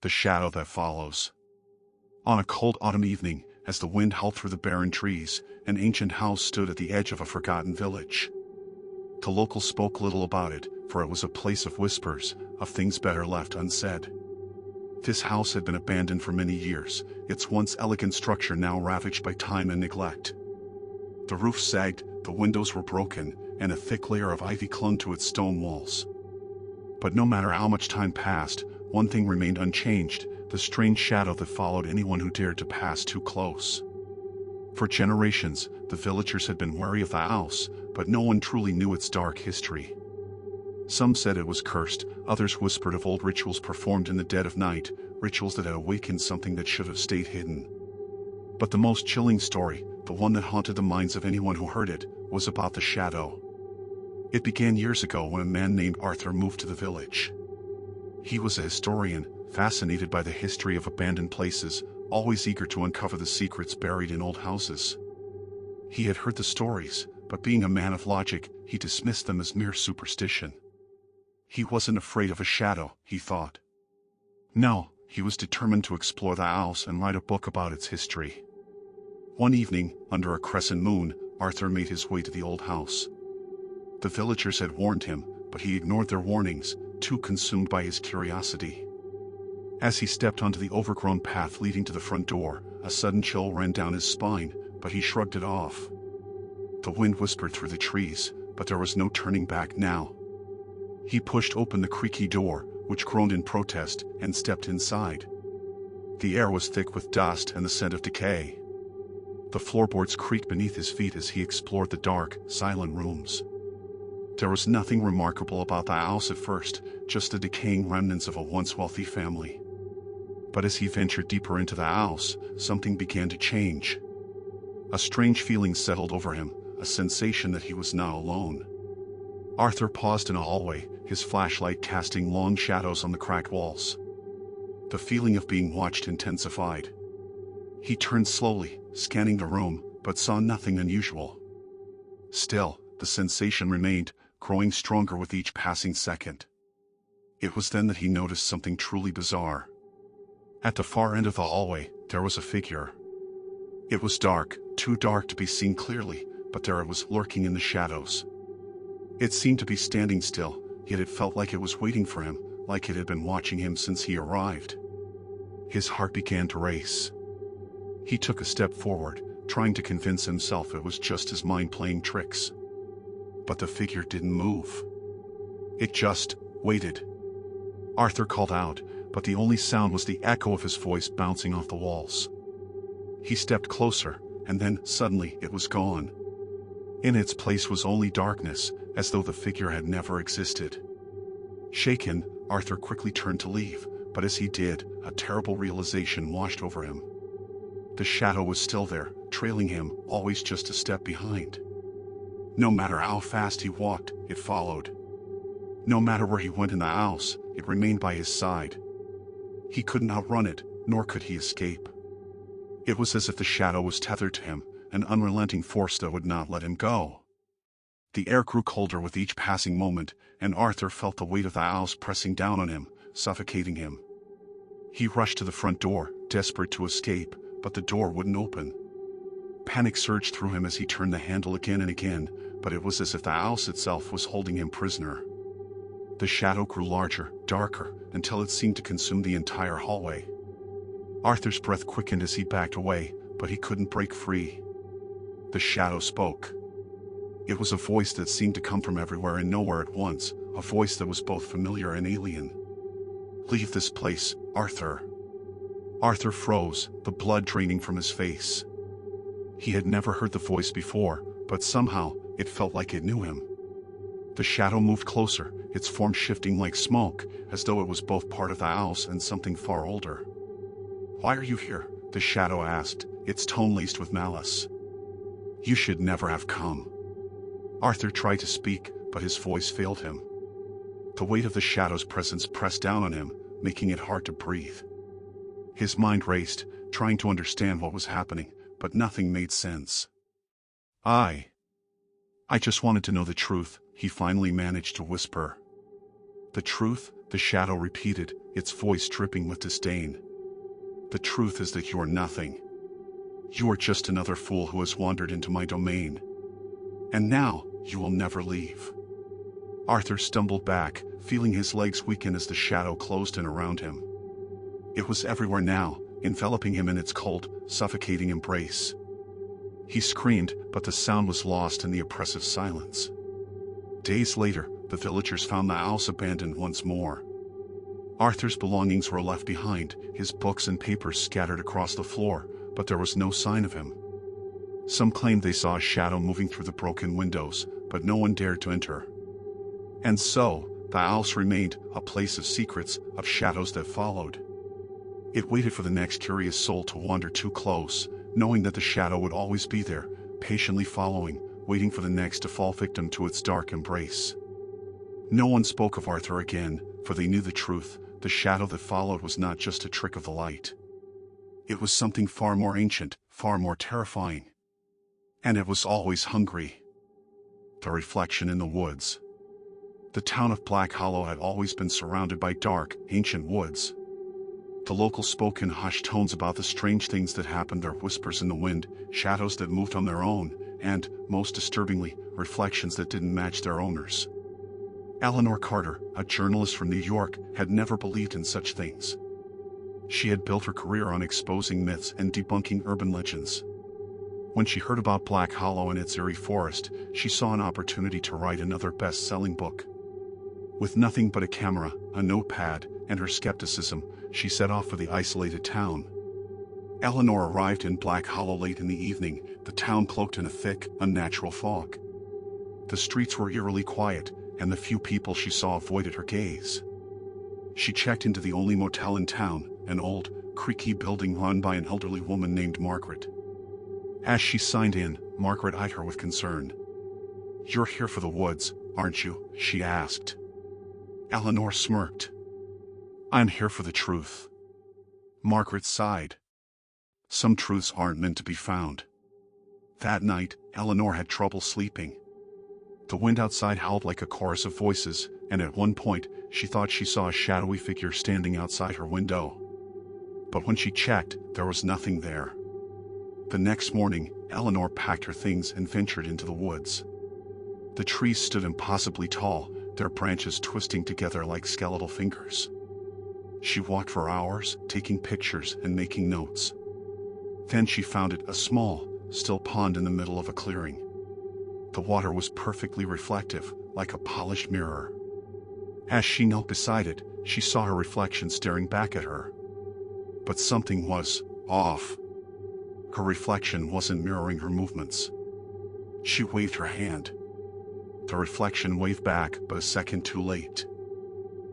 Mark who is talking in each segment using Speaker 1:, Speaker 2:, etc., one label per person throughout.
Speaker 1: The shadow that follows. On a cold autumn evening, as the wind howled through the barren trees, an ancient house stood at the edge of a forgotten village. The locals spoke little about it, for it was a place of whispers, of things better left unsaid. This house had been abandoned for many years, its once elegant structure now ravaged by time and neglect. The roof sagged, the windows were broken, and a thick layer of ivy clung to its stone walls. But no matter how much time passed, one thing remained unchanged: the strange shadow that followed anyone who dared to pass too close. For generations, the villagers had been wary of the house, but no one truly knew its dark history. Some said it was cursed, others whispered of old rituals performed in the dead of night, rituals that had awakened something that should have stayed hidden. But the most chilling story, the one that haunted the minds of anyone who heard it, was about the shadow. It began years ago when a man named Arthur moved to the village. He was a historian, fascinated by the history of abandoned places, always eager to uncover the secrets buried in old houses. He had heard the stories, but being a man of logic, he dismissed them as mere superstition. He wasn't afraid of a shadow, he thought. No, he was determined to explore the house and write a book about its history. One evening, under a crescent moon, Arthur made his way to the old house. The villagers had warned him, but he ignored their warnings, too consumed by his curiosity. As he stepped onto the overgrown path leading to the front door, a sudden chill ran down his spine, but he shrugged it off. The wind whispered through the trees, but there was no turning back now. He pushed open the creaky door, which groaned in protest, and stepped inside. The air was thick with dust and the scent of decay. The floorboards creaked beneath his feet as he explored the dark, silent rooms. There was nothing remarkable about the house at first, just the decaying remnants of a once wealthy family. But as he ventured deeper into the house, something began to change. A strange feeling settled over him, a sensation that he was not alone. Arthur paused in a hallway, his flashlight casting long shadows on the cracked walls. The feeling of being watched intensified. He turned slowly, scanning the room, but saw nothing unusual. Still, the sensation remained, growing stronger with each passing second. It was then that he noticed something truly bizarre. At the far end of the hallway, there was a figure. It was dark, too dark to be seen clearly, but there it was, lurking in the shadows. It seemed to be standing still, yet it felt like it was waiting for him, like it had been watching him since he arrived. His heart began to race. He took a step forward, trying to convince himself it was just his mind playing tricks. But the figure didn't move. It just waited. Arthur called out, but the only sound was the echo of his voice bouncing off the walls. He stepped closer, and then, suddenly, it was gone. In its place was only darkness, as though the figure had never existed. Shaken, Arthur quickly turned to leave, but as he did, a terrible realization washed over him. The shadow was still there, trailing him, always just a step behind. No matter how fast he walked, it followed. No matter where he went in the house, it remained by his side. He couldn't outrun it, nor could he escape. It was as if the shadow was tethered to him, an unrelenting force that would not let him go. The air grew colder with each passing moment, and Arthur felt the weight of the house pressing down on him, suffocating him. He rushed to the front door, desperate to escape, but the door wouldn't open. Panic surged through him as he turned the handle again and again, but it was as if the house itself was holding him prisoner. The shadow grew larger, darker, until it seemed to consume the entire hallway. Arthur's breath quickened as he backed away, but he couldn't break free. The shadow spoke. It was a voice that seemed to come from everywhere and nowhere at once, a voice that was both familiar and alien. "Leave this place, Arthur." Arthur froze, the blood draining from his face. He had never heard the voice before, but somehow, it felt like it knew him. The shadow moved closer, its form shifting like smoke, as though it was both part of the house and something far older. "Why are you here?" the shadow asked, its tone laced with malice. "You should never have come." Arthur tried to speak, but his voice failed him. The weight of the shadow's presence pressed down on him, making it hard to breathe. His mind raced, trying to understand what was happening, but nothing made sense. I just wanted to know the truth," he finally managed to whisper. The truth, The shadow repeated, its voice dripping with disdain. The truth is that you are nothing. You are just another fool who has wandered into my domain. And now, you will never leave. Arthur stumbled back, feeling his legs weaken as the shadow closed in around him. It was everywhere now, enveloping him in its cold, suffocating embrace. He screamed, but the sound was lost in the oppressive silence. Days later, the villagers found the house abandoned once more. Arthur's belongings were left behind, his books and papers scattered across the floor, but there was no sign of him. Some claimed they saw a shadow moving through the broken windows, but no one dared to enter. And so, the house remained a place of secrets, of shadows that followed. It waited for the next curious soul to wander too close, knowing that the shadow would always be there, patiently following, waiting for the next to fall victim to its dark embrace. No one spoke of Arthur again, for they knew the truth. The shadow that followed was not just a trick of the light. It was something far more ancient, far more terrifying. And it was always hungry. The reflection in the woods. The town of Black Hollow had always been surrounded by dark, ancient woods. The locals spoke in hushed tones about the strange things that happened there, whispers in the wind, shadows that moved on their own, and, most disturbingly, reflections that didn't match their owners. Eleanor Carter, a journalist from New York, had never believed in such things. She had built her career on exposing myths and debunking urban legends. When she heard about Black Hollow and its eerie forest, she saw an opportunity to write another best-selling book. With nothing but a camera, a notepad, and her skepticism, she set off for the isolated town. Eleanor arrived in Black Hollow late in the evening, the town cloaked in a thick, unnatural fog. The streets were eerily quiet, and the few people she saw avoided her gaze. She checked into the only motel in town, an old, creaky building run by an elderly woman named Margaret. As she signed in, Margaret eyed her with concern. "You're here for the woods, aren't you?" she asked. Eleanor smirked. "I'm here for the truth." Margaret sighed. Some truths aren't meant to be found. That night, Eleanor had trouble sleeping. The wind outside howled like a chorus of voices, and at one point, she thought she saw a shadowy figure standing outside her window. But when she checked, there was nothing there. The next morning, Eleanor packed her things and ventured into the woods. The trees stood impossibly tall, their branches twisting together like skeletal fingers. She walked for hours, taking pictures and making notes. Then she found a small, still pond in the middle of a clearing. The water was perfectly reflective, like a polished mirror. As she knelt beside it, she saw her reflection staring back at her. But something was off. Her reflection wasn't mirroring her movements. She waved her hand. The reflection waved back, but a second too late.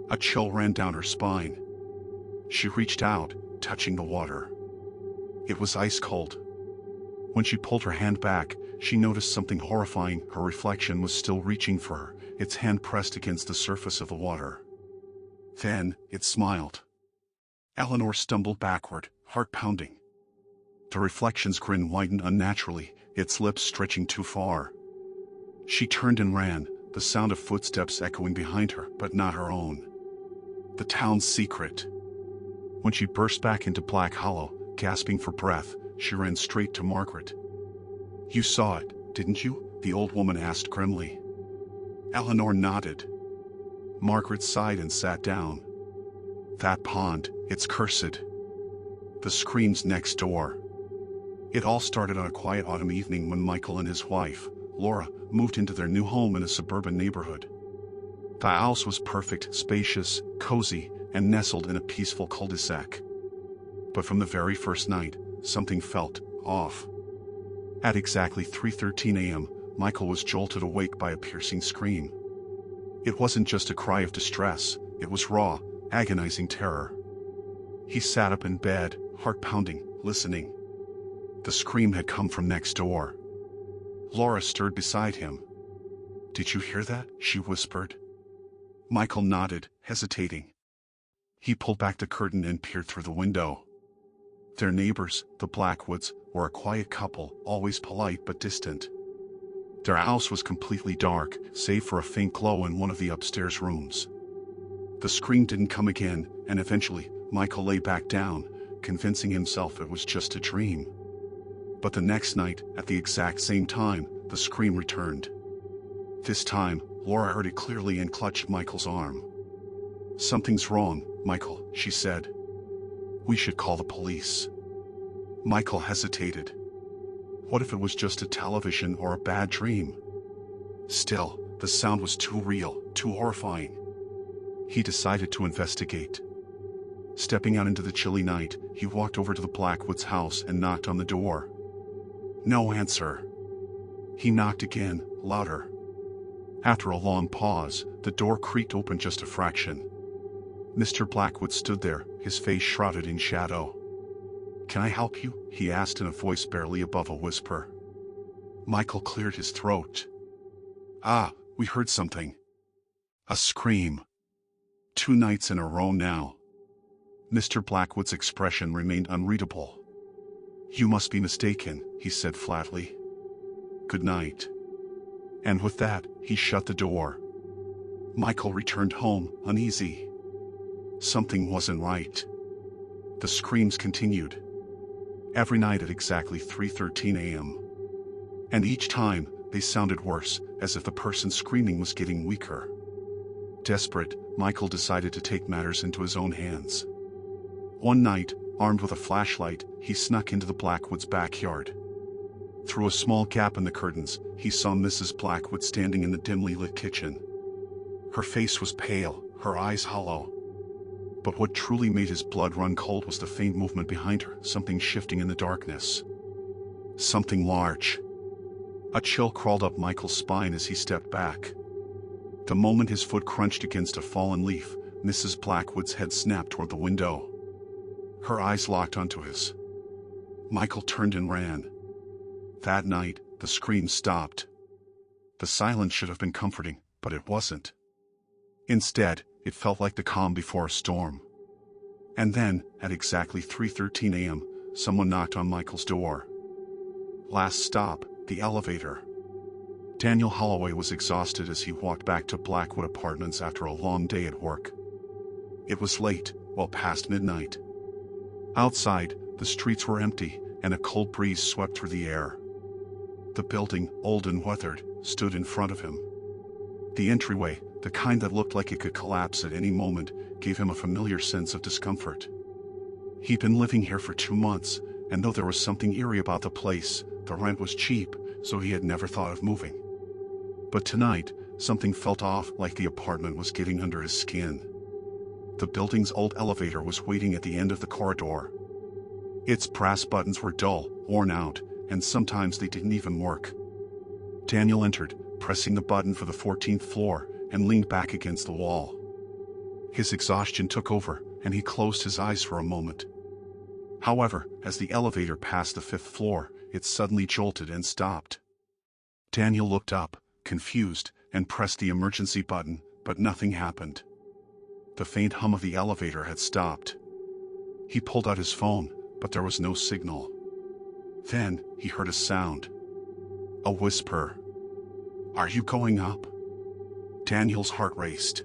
Speaker 1: A chill ran down her spine. She reached out, touching the water. It was ice cold. When she pulled her hand back, she noticed something horrifying. Her reflection was still reaching for her, its hand pressed against the surface of the water. Then, it smiled. Eleanor stumbled backward, heart pounding. The reflection's grin widened unnaturally, its lips stretching too far. She turned and ran, the sound of footsteps echoing behind her, but not her own. The town's secret. When she burst back into Black Hollow, gasping for breath, she ran straight to Margaret. "You saw it, didn't you?" the old woman asked grimly. Eleanor nodded. Margaret sighed and sat down. "That pond, it's cursed. The screams next door." It all started on a quiet autumn evening when Michael and his wife, Laura, moved into their new home in a suburban neighborhood. The house was perfect, spacious, cozy, and nestled in a peaceful cul-de-sac. But from the very first night, something felt off. At exactly 3:13 a.m., Michael was jolted awake by a piercing scream. It wasn't just a cry of distress, it was raw, agonizing terror. He sat up in bed, heart pounding, listening. The scream had come from next door. Laura stirred beside him. "Did you hear that?" she whispered. Michael nodded, hesitating. He pulled back the curtain and peered through the window. Their neighbors, the Blackwoods, were a quiet couple, always polite but distant. Their house was completely dark, save for a faint glow in one of the upstairs rooms. The scream didn't come again, and eventually, Michael lay back down, convincing himself it was just a dream. But the next night, at the exact same time, the scream returned. This time, Laura heard it clearly and clutched Michael's arm. "Something's wrong, Michael," she said. "We should call the police." Michael hesitated. What if it was just a television or a bad dream? Still, the sound was too real, too horrifying. He decided to investigate. Stepping out into the chilly night, he walked over to the Blackwoods house and knocked on the door. No answer. He knocked again, louder. After a long pause, the door creaked open just a fraction. Mr. Blackwood stood there, his face shrouded in shadow. "Can I help you?" he asked in a voice barely above a whisper. Michael cleared his throat. "Ah, we heard something." A scream. 2 nights in a row now. Mr. Blackwood's expression remained unreadable. "You must be mistaken," he said flatly. "Good night." And with that, he shut the door. Michael returned home, uneasy. Something wasn't right. The screams continued. Every night at exactly 3:13 a.m. And each time, they sounded worse, as if the person screaming was getting weaker. Desperate, Michael decided to take matters into his own hands. One night, armed with a flashlight, he snuck into the Blackwoods' backyard. Through a small gap in the curtains, he saw Mrs. Blackwood standing in the dimly lit kitchen. Her face was pale, her eyes hollow. But what truly made his blood run cold was the faint movement behind her, something shifting in the darkness. Something large. A chill crawled up Michael's spine as he stepped back. The moment his foot crunched against a fallen leaf, Mrs. Blackwood's head snapped toward the window. Her eyes locked onto his. Michael turned and ran. That night, the screams stopped. The silence should have been comforting, but it wasn't. Instead, it felt like the calm before a storm. And then, at exactly 3:13 a.m., someone knocked on Michael's door. Last stop, the elevator. Daniel Holloway was exhausted as he walked back to Blackwood Apartments after a long day at work. It was late, well past midnight. Outside, the streets were empty, and a cold breeze swept through the air. The building, old and weathered, stood in front of him. The entryway, the kind that looked like it could collapse at any moment, gave him a familiar sense of discomfort. He'd been living here for 2 months, and though there was something eerie about the place, the rent was cheap, so he had never thought of moving. But tonight, something felt off, like the apartment was getting under his skin. The building's old elevator was waiting at the end of the corridor. Its brass buttons were dull, worn out, and sometimes they didn't even work. Daniel entered, pressing the button for the 14th floor, and leaned back against the wall. His exhaustion took over, and he closed his eyes for a moment. However, as the elevator passed the 5th floor, it suddenly jolted and stopped. Daniel looked up, confused, and pressed the emergency button, but nothing happened. The faint hum of the elevator had stopped. He pulled out his phone, but there was no signal. Then, he heard a sound. A whisper. "Are you going up?" Daniel's heart raced.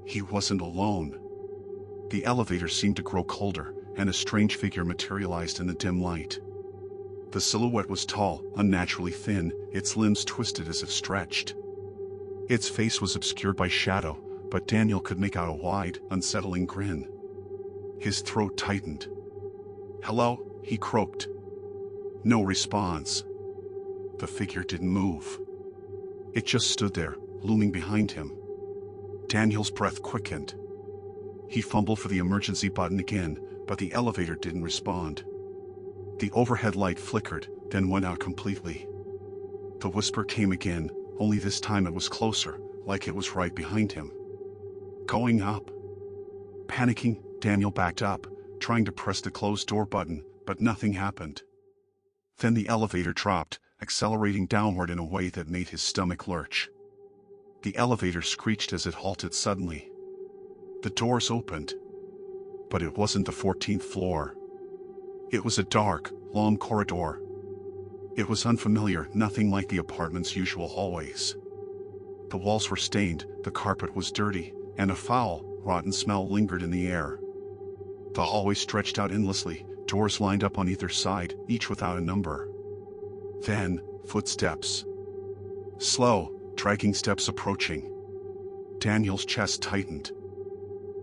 Speaker 1: He wasn't alone. The elevator seemed to grow colder, and a strange figure materialized in the dim light. The silhouette was tall, unnaturally thin, its limbs twisted as if stretched. Its face was obscured by shadow, but Daniel could make out a wide, unsettling grin. His throat tightened. "Hello?" he croaked. No response. The figure didn't move. It just stood there, looming behind him. Daniel's breath quickened. He fumbled for the emergency button again, but the elevator didn't respond. The overhead light flickered, then went out completely. The whisper came again, only this time it was closer, like it was right behind him. "Going up?" Panicking, Daniel backed up, trying to press the closed door button, but nothing happened. Then the elevator dropped, accelerating downward in a way that made his stomach lurch. The elevator screeched as it halted suddenly. The doors opened. But it wasn't the 14th floor. It was a dark, long corridor. It was unfamiliar, nothing like the apartment's usual hallways. The walls were stained, the carpet was dirty, and a foul, rotten smell lingered in the air. The hallway stretched out endlessly, doors lined up on either side, each without a number. Then, footsteps. Slow, dragging steps approaching. Daniel's chest tightened.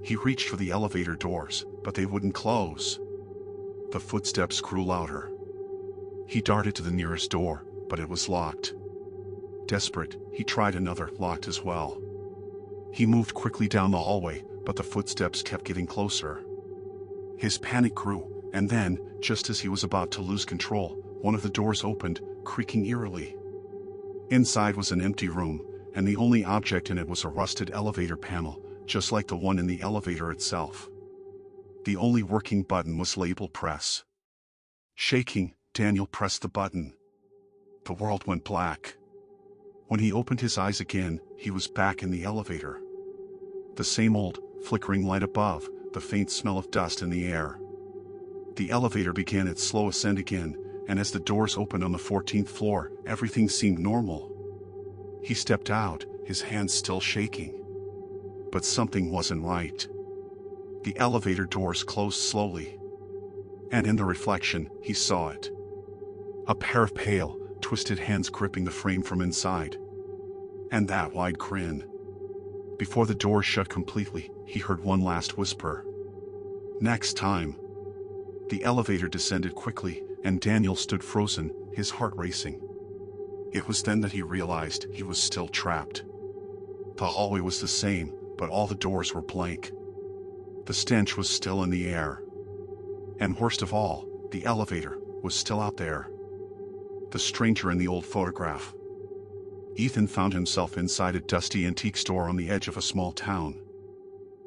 Speaker 1: He reached for the elevator doors, but they wouldn't close. The footsteps grew louder. He darted to the nearest door, but it was locked. Desperate, he tried another, locked as well. He moved quickly down the hallway, but the footsteps kept getting closer. His panic grew, and then, just as he was about to lose control, one of the doors opened, creaking eerily. Inside was an empty room, and the only object in it was a rusted elevator panel, just like the one in the elevator itself. The only working button was labeled press. Shaking, Daniel pressed the button. The world went black. When he opened his eyes again, he was back in the elevator. The same old, flickering light above, the faint smell of dust in the air. The elevator began its slow ascent again, and as the doors opened on the 14th floor, everything seemed normal. He stepped out, his hands still shaking. But something wasn't right. The elevator doors closed slowly. And in the reflection, he saw it. A pair of pale, twisted hands gripping the frame from inside. And that wide grin. Before the doors shut completely, he heard one last whisper. Next time. The elevator descended quickly, and Daniel stood frozen, his heart racing. It was then that he realized he was still trapped. The hallway was the same, but all the doors were blank. The stench was still in the air. And worst of all, the elevator was still out there. The stranger in the old photograph. Ethan found himself inside a dusty antique store on the edge of a small town.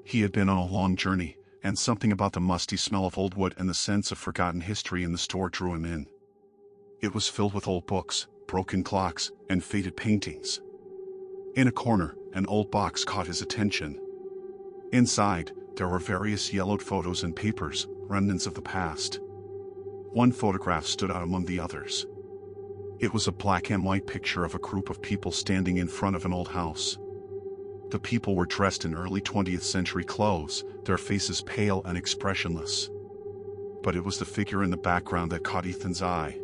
Speaker 1: He had been on a long journey, and something about the musty smell of old wood and the sense of forgotten history in the store drew him in. It was filled with old books, broken clocks, and faded paintings. In a corner, an old box caught his attention. Inside, there were various yellowed photos and papers, remnants of the past. One photograph stood out among the others. It was a black and white picture of a group of people standing in front of an old house. The people were dressed in early 20th century clothes, their faces pale and expressionless. But it was the figure in the background that caught Ethan's eye.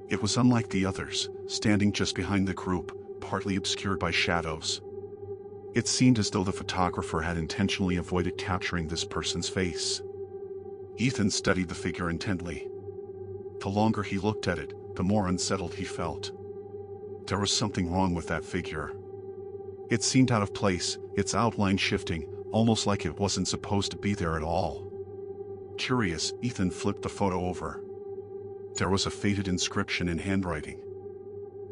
Speaker 1: It was unlike the others, standing just behind the group, partly obscured by shadows. It seemed as though the photographer had intentionally avoided capturing this person's face. Ethan studied the figure intently. The longer he looked at it, the more unsettled he felt. There was something wrong with that figure. It seemed out of place, its outline shifting, almost like it wasn't supposed to be there at all. Curious, Ethan flipped the photo over. There was a faded inscription in handwriting.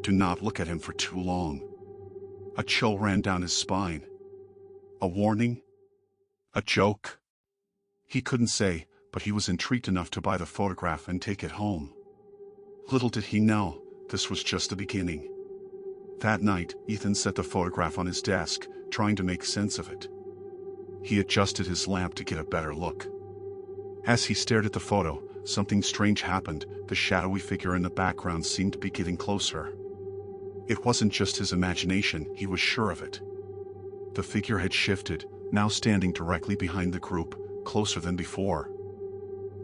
Speaker 1: Do not look at him for too long. A chill ran down his spine. A warning? A joke? He couldn't say, but he was intrigued enough to buy the photograph and take it home. Little did he know, this was just the beginning. That night, Ethan set the photograph on his desk, trying to make sense of it. He adjusted his lamp to get a better look. As he stared at the photo, something strange happened. The shadowy figure in the background seemed to be getting closer. It wasn't just his imagination, he was sure of it. The figure had shifted, now standing directly behind the group, closer than before.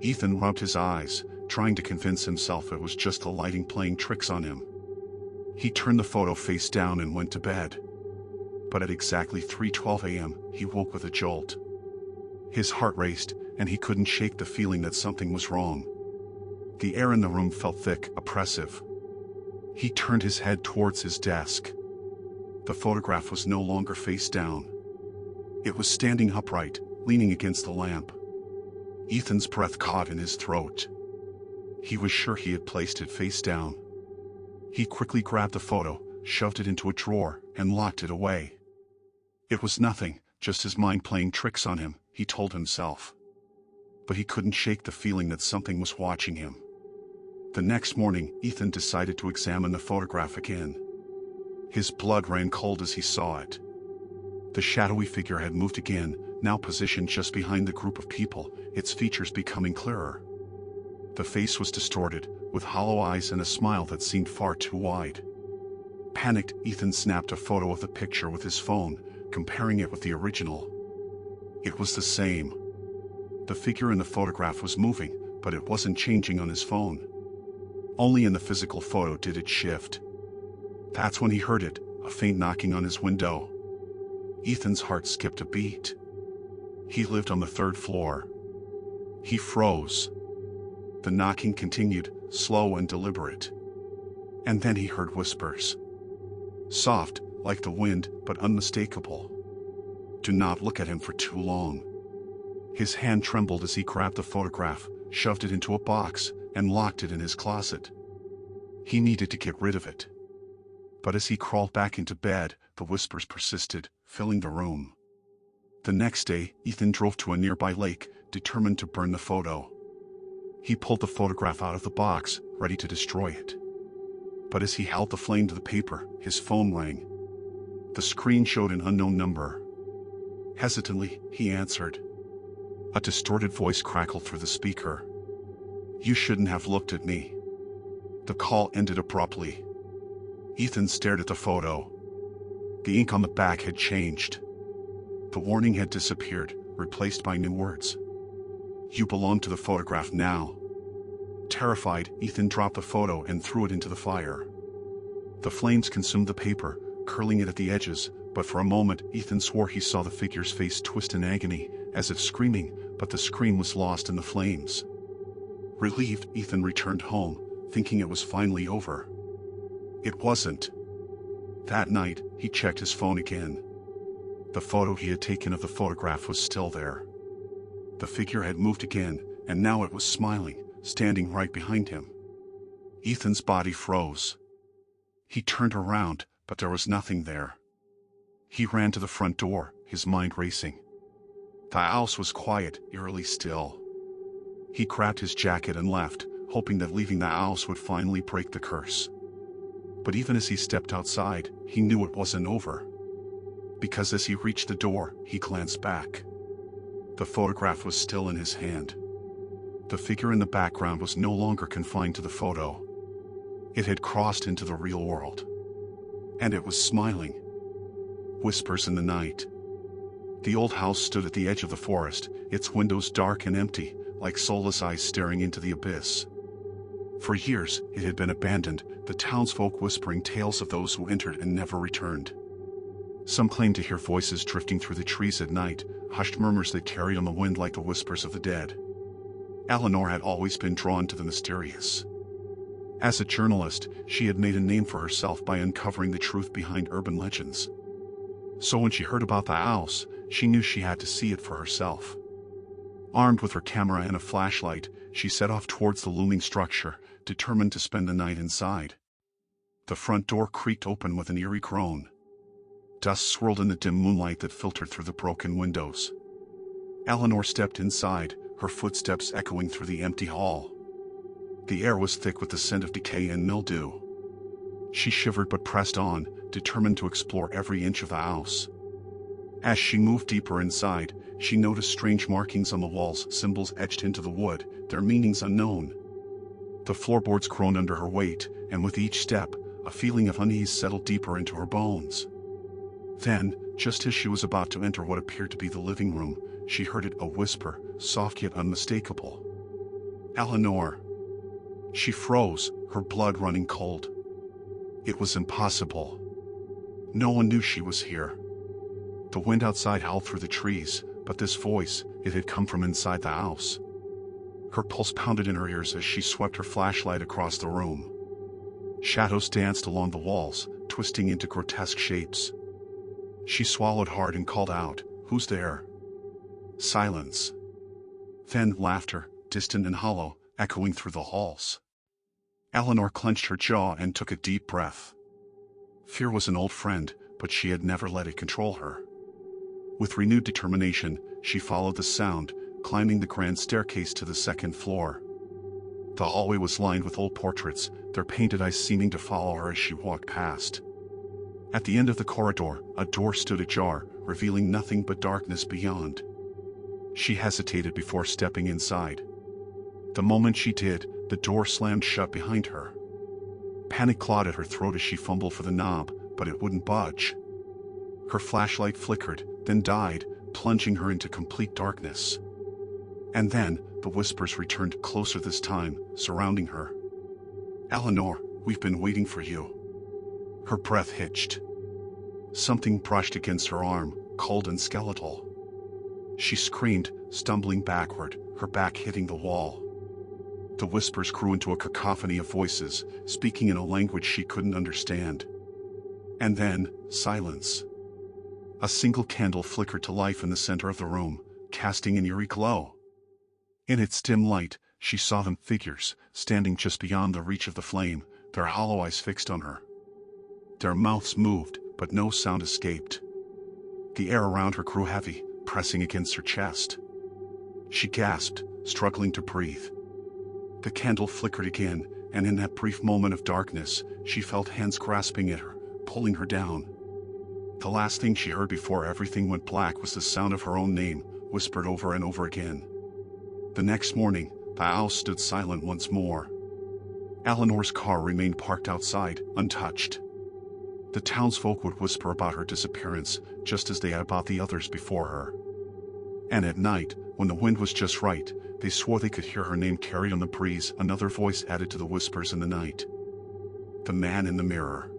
Speaker 1: Ethan rubbed his eyes, trying to convince himself it was just the lighting playing tricks on him. He turned the photo face down and went to bed. But at exactly 3:12 a.m., he woke with a jolt. His heart raced, and he couldn't shake the feeling that something was wrong. The air in the room felt thick, oppressive. He turned his head towards his desk. The photograph was no longer face down. It was standing upright, leaning against the lamp. Ethan's breath caught in his throat. He was sure he had placed it face down. He quickly grabbed the photo, shoved it into a drawer, and locked it away. It was nothing, just his mind playing tricks on him, he told himself. But he couldn't shake the feeling that something was watching him. The next morning, Ethan decided to examine the photograph again. His blood ran cold as he saw it. The shadowy figure had moved again, now positioned just behind the group of people, its features becoming clearer. The face was distorted, with hollow eyes and a smile that seemed far too wide. Panicked, Ethan snapped a photo of the picture with his phone, comparing it with the original. It was the same. The figure in the photograph was moving, but it wasn't changing on his phone. Only in the physical photo did it shift. That's when he heard it, a faint knocking on his window. Ethan's heart skipped a beat. He lived on the 3rd floor. He froze. The knocking continued, slow and deliberate. And then he heard whispers. Soft, like the wind, but unmistakable. Do not look at him for too long. His hand trembled as he grabbed the photograph, shoved it into a box, and locked it in his closet. He needed to get rid of it. But as he crawled back into bed, the whispers persisted, filling the room. The next day, Ethan drove to a nearby lake, determined to burn the photo. He pulled the photograph out of the box, ready to destroy it. But as he held the flame to the paper, his phone rang. The screen showed an unknown number. Hesitantly, he answered. A distorted voice crackled through the speaker. You shouldn't have looked at me. The call ended abruptly. Ethan stared at the photo. The ink on the back had changed. The warning had disappeared, replaced by new words. You belong to the photograph now. Terrified, Ethan dropped the photo and threw it into the fire. The flames consumed the paper, curling it at the edges, but for a moment Ethan swore he saw the figure's face twist in agony, as if screaming, but the scream was lost in the flames. Relieved, Ethan returned home, thinking it was finally over. It wasn't. That night, he checked his phone again. The photo he had taken of the photograph was still there. The figure had moved again, and now it was smiling, standing right behind him. Ethan's body froze. He turned around, but there was nothing there. He ran to the front door, his mind racing. The house was quiet, eerily still. He grabbed his jacket and left, hoping that leaving the house would finally break the curse. But even as he stepped outside, he knew it wasn't over. Because as he reached the door, he glanced back. The photograph was still in his hand. The figure in the background was no longer confined to the photo. It had crossed into the real world. And it was smiling. Whispers in the night. The old house stood at the edge of the forest, its windows dark and empty, like soulless eyes staring into the abyss. For years, it had been abandoned, the townsfolk whispering tales of those who entered and never returned. Some claimed to hear voices drifting through the trees at night, hushed murmurs that carried on the wind like the whispers of the dead. Eleanor had always been drawn to the mysterious. As a journalist, she had made a name for herself by uncovering the truth behind urban legends. So when she heard about the house, she knew she had to see it for herself. Armed with her camera and a flashlight, she set off towards the looming structure, determined to spend the night inside. The front door creaked open with an eerie groan. Dust swirled in the dim moonlight that filtered through the broken windows. Eleanor stepped inside, her footsteps echoing through the empty hall. The air was thick with the scent of decay and mildew. She shivered but pressed on, determined to explore every inch of the house. As she moved deeper inside, she noticed strange markings on the walls, symbols etched into the wood, their meanings unknown. The floorboards groaned under her weight, and with each step, a feeling of unease settled deeper into her bones. Then, just as she was about to enter what appeared to be the living room, she heard it, a whisper, soft yet unmistakable. Eleanor. She froze, her blood running cold. It was impossible. No one knew she was here. The wind outside howled through the trees, but this voice, it had come from inside the house. Her pulse pounded in her ears as she swept her flashlight across the room. Shadows danced along the walls, twisting into grotesque shapes. She swallowed hard and called out, "Who's there?" Silence. Then laughter, distant and hollow, echoing through the halls. Eleanor clenched her jaw and took a deep breath. Fear was an old friend, but she had never let it control her. With renewed determination, she followed the sound, climbing the grand staircase to the second floor. The hallway was lined with old portraits, their painted eyes seeming to follow her as she walked past. At the end of the corridor, a door stood ajar, revealing nothing but darkness beyond. She hesitated before stepping inside. The moment she did, the door slammed shut behind her. Panic clawed at her throat as she fumbled for the knob, but it wouldn't budge. Her flashlight flickered, then died, plunging her into complete darkness. And then, the whispers returned closer this time, surrounding her. "Eleanor, we've been waiting for you." Her breath hitched. Something brushed against her arm, cold and skeletal. She screamed, stumbling backward, her back hitting the wall. The whispers grew into a cacophony of voices, speaking in a language she couldn't understand. And then, silence. A single candle flickered to life in the center of the room, casting an eerie glow. In its dim light, she saw them figures, standing just beyond the reach of the flame, their hollow eyes fixed on her. Their mouths moved, but no sound escaped. The air around her grew heavy, pressing against her chest. She gasped, struggling to breathe. The candle flickered again, and in that brief moment of darkness, she felt hands grasping at her, pulling her down. The last thing she heard before everything went black was the sound of her own name, whispered over and over again. The next morning, the house stood silent once more. Eleanor's car remained parked outside, untouched. The townsfolk would whisper about her disappearance, just as they had about the others before her. And at night, when the wind was just right, they swore they could hear her name carried on the breeze. Another voice added to the whispers in the night. The man in the mirror.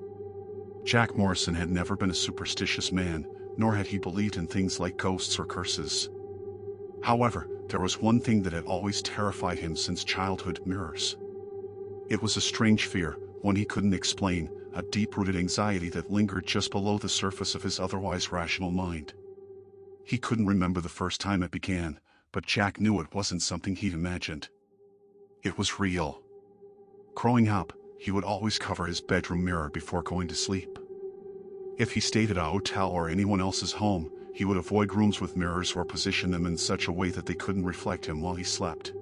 Speaker 1: Jack Morrison had never been a superstitious man, nor had he believed in things like ghosts or curses. However, there was one thing that had always terrified him since childhood: mirrors. It was a strange fear, one he couldn't explain, a deep-rooted anxiety that lingered just below the surface of his otherwise rational mind. He couldn't remember the first time it began, but Jack knew it wasn't something he'd imagined. It was real. Growing up, he would always cover his bedroom mirror before going to sleep. If he stayed at a hotel or anyone else's home, he would avoid rooms with mirrors or position them in such a way that they couldn't reflect him while he slept.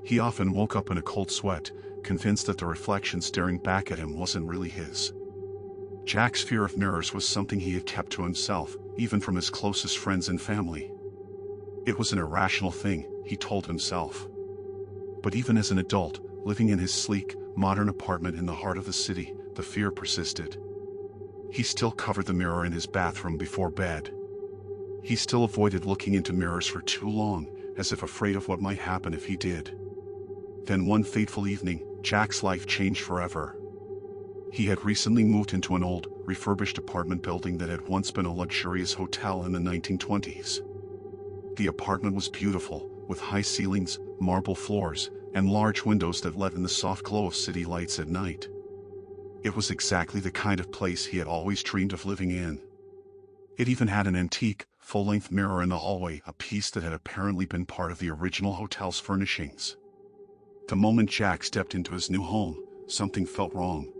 Speaker 1: He often woke up in a cold sweat, convinced that the reflection staring back at him wasn't really his. Jack's fear of mirrors was something he had kept to himself, even from his closest friends and family. It was an irrational thing, he told himself. But even as an adult, living in his sleek, modern apartment in the heart of the city, the fear persisted. He still covered the mirror in his bathroom before bed. He still avoided looking into mirrors for too long, as if afraid of what might happen if he did. Then one fateful evening, Jack's life changed forever. He had recently moved into an old, refurbished apartment building that had once been a luxurious hotel in the 1920s. The apartment was beautiful, with high ceilings, marble floors, and large windows that let in the soft glow of city lights at night. It was exactly the kind of place he had always dreamed of living in. It even had an antique, full-length mirror in the hallway, a piece that had apparently been part of the original hotel's furnishings. The moment Jack stepped into his new home, something felt wrong.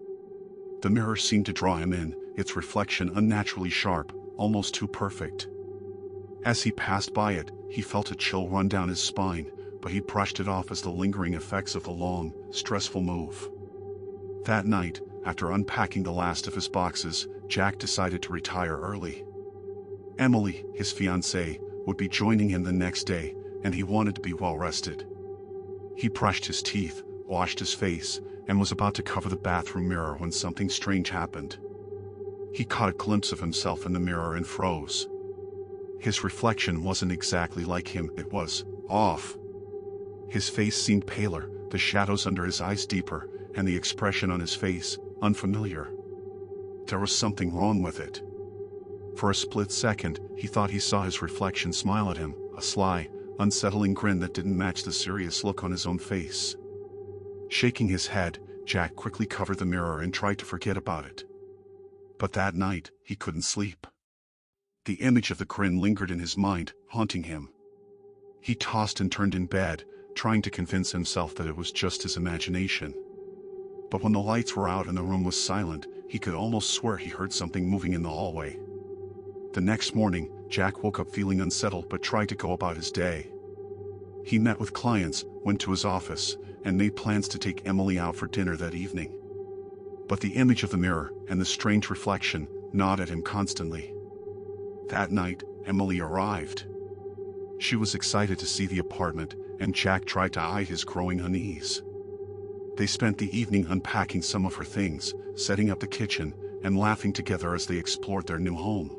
Speaker 1: The mirror seemed to draw him in, its reflection unnaturally sharp, almost too perfect. As he passed by it, he felt a chill run down his spine, but he brushed it off as the lingering effects of the long, stressful move. That night, after unpacking the last of his boxes, Jack decided to retire early. Emily, his fiancée, would be joining him the next day, and he wanted to be well rested. He brushed his teeth, washed his face, and was about to cover the bathroom mirror when something strange happened. He caught a glimpse of himself in the mirror and froze. His reflection wasn't exactly like him, it was off. His face seemed paler, the shadows under his eyes deeper, and the expression on his face, unfamiliar. There was something wrong with it. For a split second, he thought he saw his reflection smile at him, a sly, unsettling grin that didn't match the serious look on his own face. Shaking his head, Jack quickly covered the mirror and tried to forget about it. But that night, he couldn't sleep. The image of the grin lingered in his mind, haunting him. He tossed and turned in bed, trying to convince himself that it was just his imagination. But when the lights were out and the room was silent, he could almost swear he heard something moving in the hallway. The next morning, Jack woke up feeling unsettled but tried to go about his day. He met with clients, went to his office, and made plans to take Emily out for dinner that evening. But the image of the mirror and the strange reflection gnawed at him constantly. That night, Emily arrived. She was excited to see the apartment, and Jack tried to hide his growing unease. They spent the evening unpacking some of her things, setting up the kitchen, and laughing together as they explored their new home.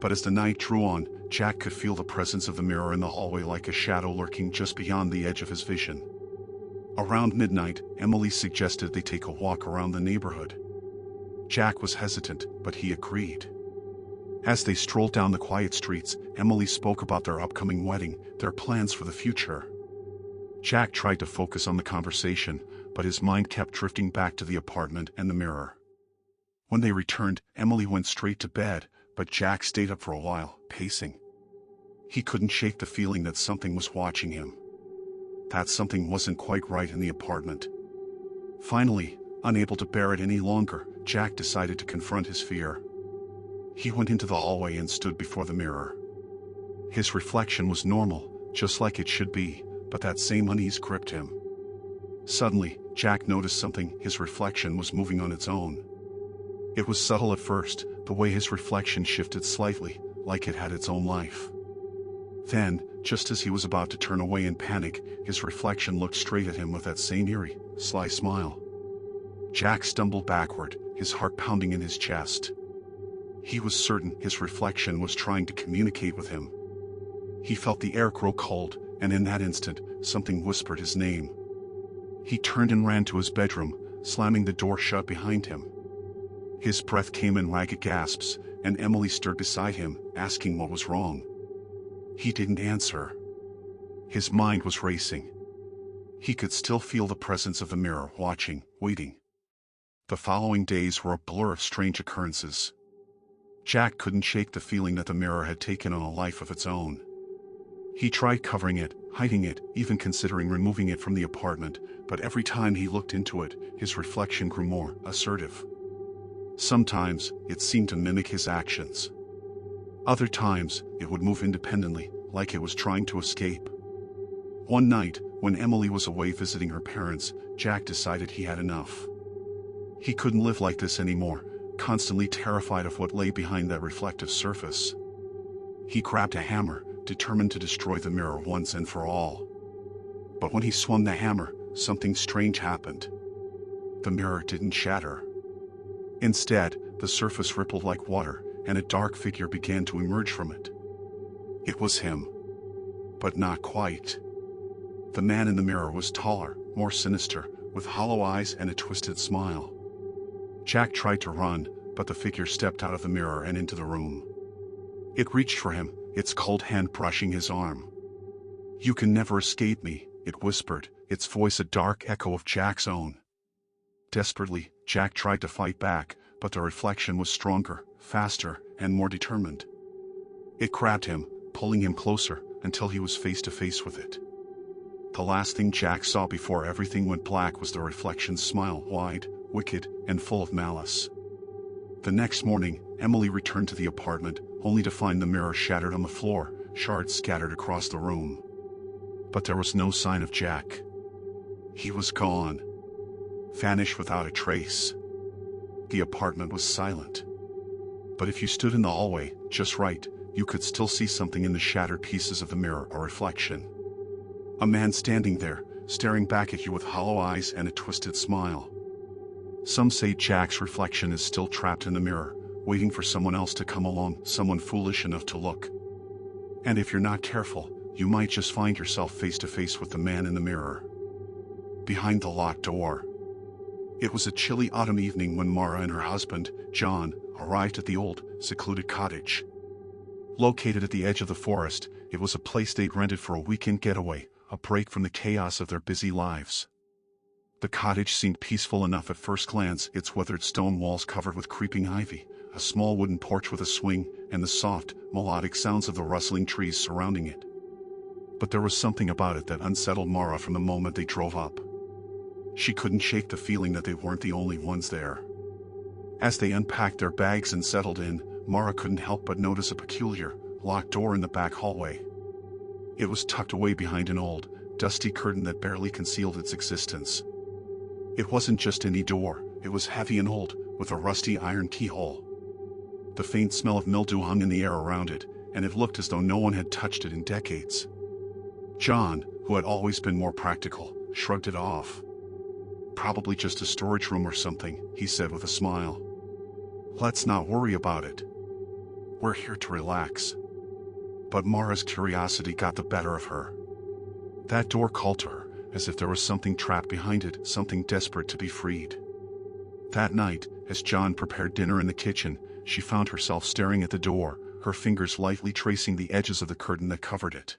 Speaker 1: But as the night drew on, Jack could feel the presence of the mirror in the hallway like a shadow lurking just beyond the edge of his vision. Around midnight, Emily suggested they take a walk around the neighborhood. Jack was hesitant, but he agreed. As they strolled down the quiet streets, Emily spoke about their upcoming wedding, their plans for the future. Jack tried to focus on the conversation, but his mind kept drifting back to the apartment and the mirror. When they returned, Emily went straight to bed, but Jack stayed up for a while, pacing. He couldn't shake the feeling that something was watching him. That something wasn't quite right in the apartment. Finally, unable to bear it any longer, Jack decided to confront his fear. He went into the hallway and stood before the mirror. His reflection was normal, just like it should be, but that same unease gripped him. Suddenly, Jack noticed something. His reflection was moving on its own. It was subtle at first, the way his reflection shifted slightly, like it had its own life. Then, just as he was about to turn away in panic, his reflection looked straight at him with that same eerie, sly smile. Jack stumbled backward, his heart pounding in his chest. He was certain his reflection was trying to communicate with him. He felt the air grow cold, and in that instant, something whispered his name. He turned and ran to his bedroom, slamming the door shut behind him. His breath came in ragged gasps, and Emily stood beside him, asking what was wrong. He didn't answer. His mind was racing. He could still feel the presence of the mirror, watching, waiting. The following days were a blur of strange occurrences. Jack couldn't shake the feeling that the mirror had taken on a life of its own. He tried covering it, hiding it, even considering removing it from the apartment, but every time he looked into it, his reflection grew more assertive. Sometimes, it seemed to mimic his actions. Other times, it would move independently, like it was trying to escape. One night, when Emily was away visiting her parents, Jack decided he had enough. He couldn't live like this anymore, constantly terrified of what lay behind that reflective surface. He grabbed a hammer, determined to destroy the mirror once and for all. But when he swung the hammer, something strange happened. The mirror didn't shatter. Instead, the surface rippled like water, and a dark figure began to emerge from it. It was him. But not quite. The man in the mirror was taller, more sinister, with hollow eyes and a twisted smile. Jack tried to run, but the figure stepped out of the mirror and into the room. It reached for him, its cold hand brushing his arm. "You can never escape me," it whispered, its voice a dark echo of Jack's own. Desperately, Jack tried to fight back, but the reflection was stronger, faster, and more determined. It grabbed him, pulling him closer, until he was face to face with it. The last thing Jack saw before everything went black was the reflection's smile, wide, wicked, and full of malice. The next morning, Emily returned to the apartment, only to find the mirror shattered on the floor, shards scattered across the room. But there was no sign of Jack. He was gone. Vanished without a trace. The apartment was silent. But if you stood in the hallway, just right, you could still see something in the shattered pieces of the mirror, a reflection. A man standing there, staring back at you with hollow eyes and a twisted smile. Some say Jack's reflection is still trapped in the mirror, waiting for someone else to come along, someone foolish enough to look. And if you're not careful, you might just find yourself face to face with the man in the mirror. Behind the locked door. It was a chilly autumn evening when Mara and her husband, John, arrived at the old, secluded cottage. Located at the edge of the forest, it was a place they'd rented for a weekend getaway, a break from the chaos of their busy lives. The cottage seemed peaceful enough at first glance, its weathered stone walls covered with creeping ivy, a small wooden porch with a swing, and the soft, melodic sounds of the rustling trees surrounding it. But there was something about it that unsettled Mara from the moment they drove up. She couldn't shake the feeling that they weren't the only ones there. As they unpacked their bags and settled in, Mara couldn't help but notice a peculiar, locked door in the back hallway. It was tucked away behind an old, dusty curtain that barely concealed its existence. It wasn't just any door, it was heavy and old, with a rusty iron keyhole. The faint smell of mildew hung in the air around it, and it looked as though no one had touched it in decades. John, who had always been more practical, shrugged it off. "Probably just a storage room or something," he said with a smile. "Let's not worry about it." We're here to relax. But Mara's curiosity got the better of her. That door called to her, as if there was something trapped behind it, something desperate to be freed. That night, as John prepared dinner in the kitchen, she found herself staring at the door, her fingers lightly tracing the edges of the curtain that covered it.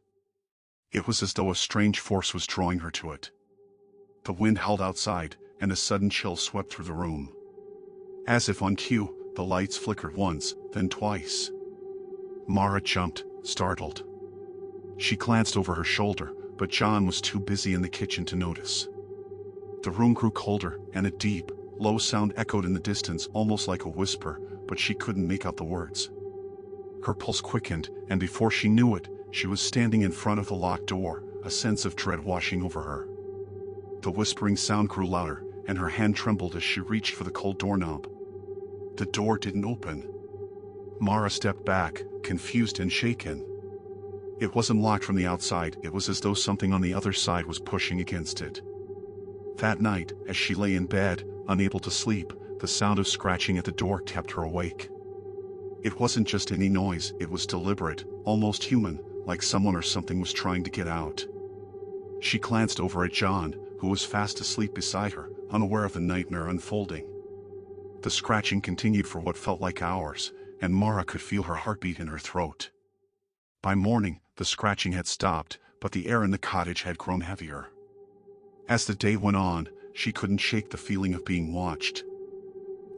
Speaker 1: It was as though a strange force was drawing her to it. The wind howled outside, and a sudden chill swept through the room. As if on cue, the lights flickered once, then twice. Mara jumped, startled. She glanced over her shoulder, but John was too busy in the kitchen to notice. The room grew colder, and a deep, low sound echoed in the distance, almost like a whisper, but she couldn't make out the words. Her pulse quickened, and before she knew it, she was standing in front of the locked door, a sense of dread washing over her. The whispering sound grew louder, and her hand trembled as she reached for the cold doorknob. The door didn't open. Mara stepped back, confused and shaken. It wasn't locked from the outside, it was as though something on the other side was pushing against it. That night, as she lay in bed, unable to sleep, the sound of scratching at the door kept her awake. It wasn't just any noise, it was deliberate, almost human, like someone or something was trying to get out. She glanced over at John, who was fast asleep beside her, unaware of the nightmare unfolding. The scratching continued for what felt like hours, and Mara could feel her heartbeat in her throat. By morning, the scratching had stopped, but the air in the cottage had grown heavier. As the day went on, she couldn't shake the feeling of being watched.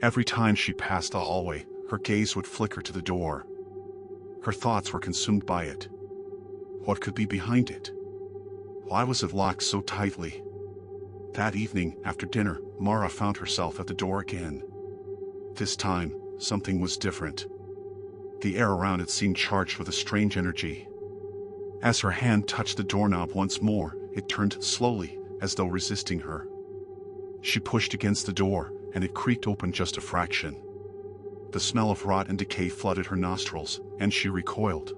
Speaker 1: Every time she passed the hallway, her gaze would flicker to the door. Her thoughts were consumed by it. What could be behind it? Why was it locked so tightly? That evening, after dinner, Mara found herself at the door again. This time, something was different. The air around it seemed charged with a strange energy. As her hand touched the doorknob once more, it turned slowly, as though resisting her. She pushed against the door, and it creaked open just a fraction. The smell of rot and decay flooded her nostrils, and she recoiled.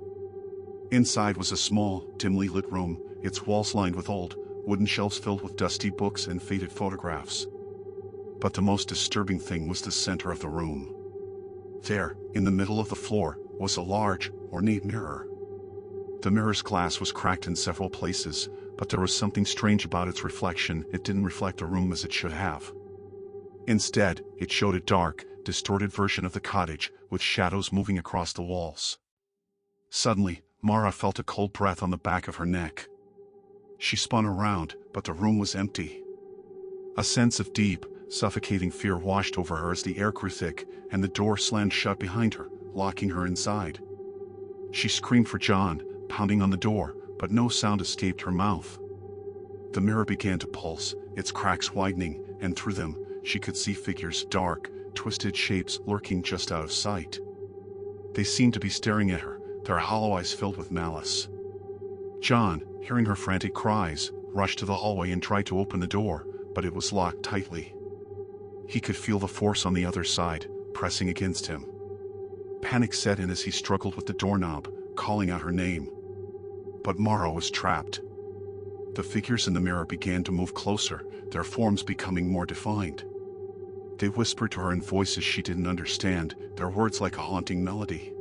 Speaker 1: Inside was a small, dimly lit room, its walls lined with old, wooden shelves filled with dusty books and faded photographs. But the most disturbing thing was the center of the room. There, in the middle of the floor, was a large, ornate mirror. The mirror's glass was cracked in several places, but there was something strange about its reflection. It didn't reflect the room as it should have. Instead, it showed a dark, distorted version of the cottage, with shadows moving across the walls. Suddenly, Mara felt a cold breath on the back of her neck. She spun around, but the room was empty. A sense of deep, suffocating fear washed over her as the air grew thick, and the door slammed shut behind her, locking her inside. She screamed for John, pounding on the door, but no sound escaped her mouth. The mirror began to pulse, its cracks widening, and through them, she could see figures, dark, twisted shapes lurking just out of sight. They seemed to be staring at her, their hollow eyes filled with malice. John, hearing her frantic cries, rushed to the hallway and tried to open the door, but it was locked tightly. He could feel the force on the other side, pressing against him. Panic set in as he struggled with the doorknob, calling out her name. But Mara was trapped. The figures in the mirror began to move closer, their forms becoming more defined. They whispered to her in voices she didn't understand, their words like a haunting melody.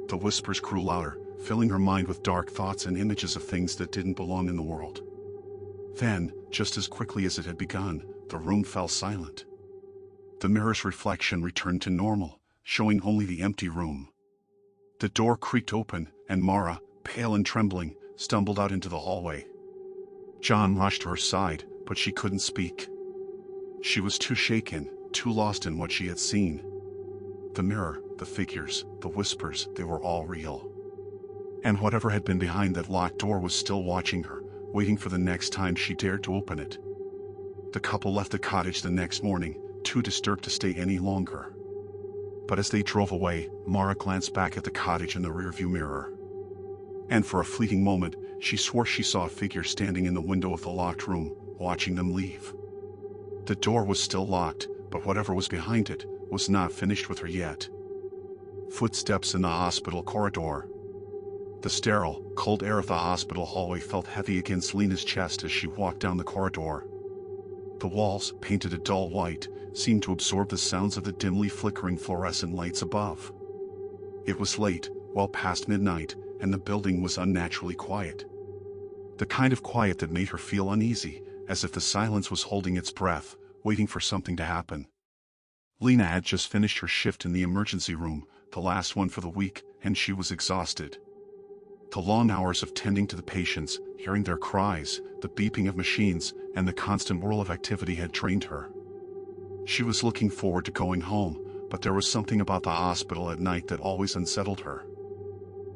Speaker 1: The whispers grew louder, filling her mind with dark thoughts and images of things that didn't belong in the world. Then, just as quickly as it had begun, the room fell silent. The mirror's reflection returned to normal, showing only the empty room. The door creaked open, and Mara, pale and trembling, stumbled out into the hallway. John rushed to her side, but she couldn't speak. She was too shaken, too lost in what she had seen. The mirror, the figures, the whispers, they were all real. And whatever had been behind that locked door was still watching her, waiting for the next time she dared to open it. The couple left the cottage the next morning, too disturbed to stay any longer. But as they drove away, Mara glanced back at the cottage in the rearview mirror. And for a fleeting moment, she swore she saw a figure standing in the window of the locked room, watching them leave. The door was still locked, but whatever was behind it was not finished with her yet. Footsteps in the hospital corridor. The sterile, cold air of the hospital hallway felt heavy against Lena's chest as she walked down the corridor. The walls, painted a dull white, seemed to absorb the sounds of the dimly flickering fluorescent lights above. It was late, well past midnight, and the building was unnaturally quiet. The kind of quiet that made her feel uneasy, as if the silence was holding its breath, waiting for something to happen. Lena had just finished her shift in the emergency room, the last one for the week, and she was exhausted. The long hours of tending to the patients, hearing their cries, the beeping of machines, and the constant whirl of activity had drained her. She was looking forward to going home, but there was something about the hospital at night that always unsettled her.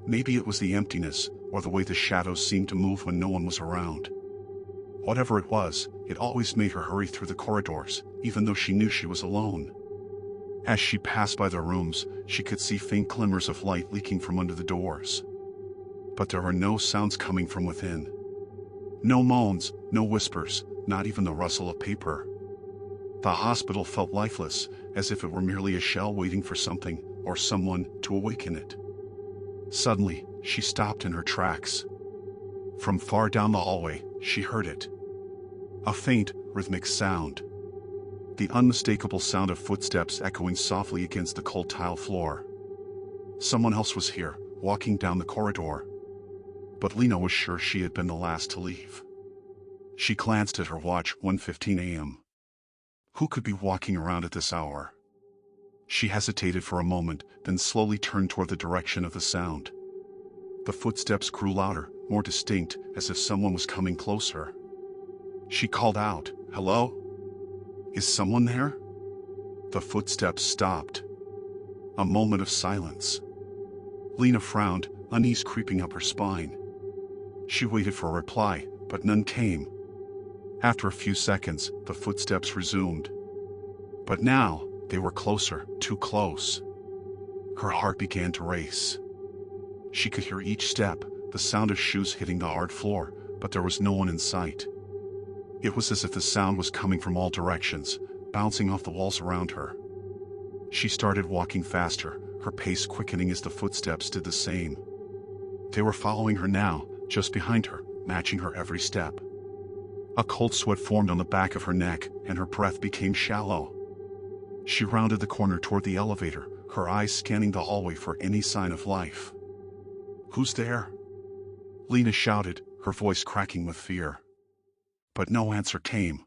Speaker 1: Maybe it was the emptiness, or the way the shadows seemed to move when no one was around. Whatever it was, it always made her hurry through the corridors, even though she knew she was alone. As she passed by the rooms, she could see faint glimmers of light leaking from under the doors. But there were no sounds coming from within. No moans, no whispers, not even the rustle of paper. The hospital felt lifeless, as if it were merely a shell waiting for something, or someone, to awaken it. Suddenly, she stopped in her tracks. From far down the hallway, she heard it. A faint, rhythmic sound. The unmistakable sound of footsteps echoing softly against the cold tile floor. Someone else was here, walking down the corridor. But Lena was sure she had been the last to leave. She glanced at her watch, 1:15 a.m. Who could be walking around at this hour? She hesitated for a moment, then slowly turned toward the direction of the sound. The footsteps grew louder, more distinct, as if someone was coming closer. She called out, "Hello? Is someone there?" The footsteps stopped. A moment of silence. Lena frowned, unease creeping up her spine. She waited for a reply, but none came. After a few seconds, the footsteps resumed. But now, they were closer, too close. Her heart began to race. She could hear each step, the sound of shoes hitting the hard floor, but there was no one in sight. It was as if the sound was coming from all directions, bouncing off the walls around her. She started walking faster, her pace quickening as the footsteps did the same. They were following her now, just behind her, matching her every step. A cold sweat formed on the back of her neck, and her breath became shallow. She rounded the corner toward the elevator, her eyes scanning the hallway for any sign of life. "Who's there?" Lena shouted, her voice cracking with fear. But no answer came.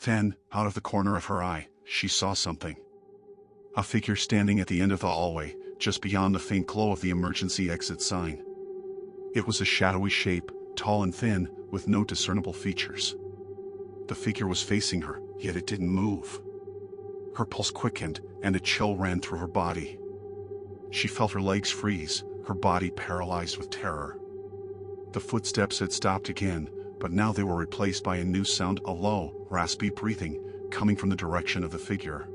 Speaker 1: Then, out of the corner of her eye, she saw something. A figure standing at the end of the hallway, just beyond the faint glow of the emergency exit sign. It was a shadowy shape, tall and thin, with no discernible features. The figure was facing her, yet it didn't move. Her pulse quickened, and a chill ran through her body. She felt her legs freeze, her body paralyzed with terror. The footsteps had stopped again, but now they were replaced by a new sound, a low, raspy breathing, coming from the direction of the figure.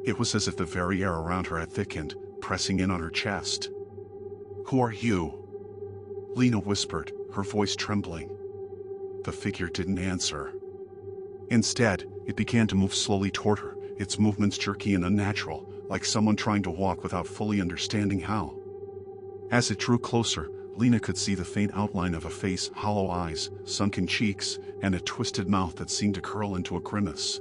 Speaker 1: It was as if the very air around her had thickened, pressing in on her chest. "Who are you?" Lena whispered, her voice trembling. The figure didn't answer. Instead, it began to move slowly toward her, its movements jerky and unnatural, like someone trying to walk without fully understanding how. As it drew closer, Lena could see the faint outline of a face, hollow eyes, sunken cheeks, and a twisted mouth that seemed to curl into a grimace.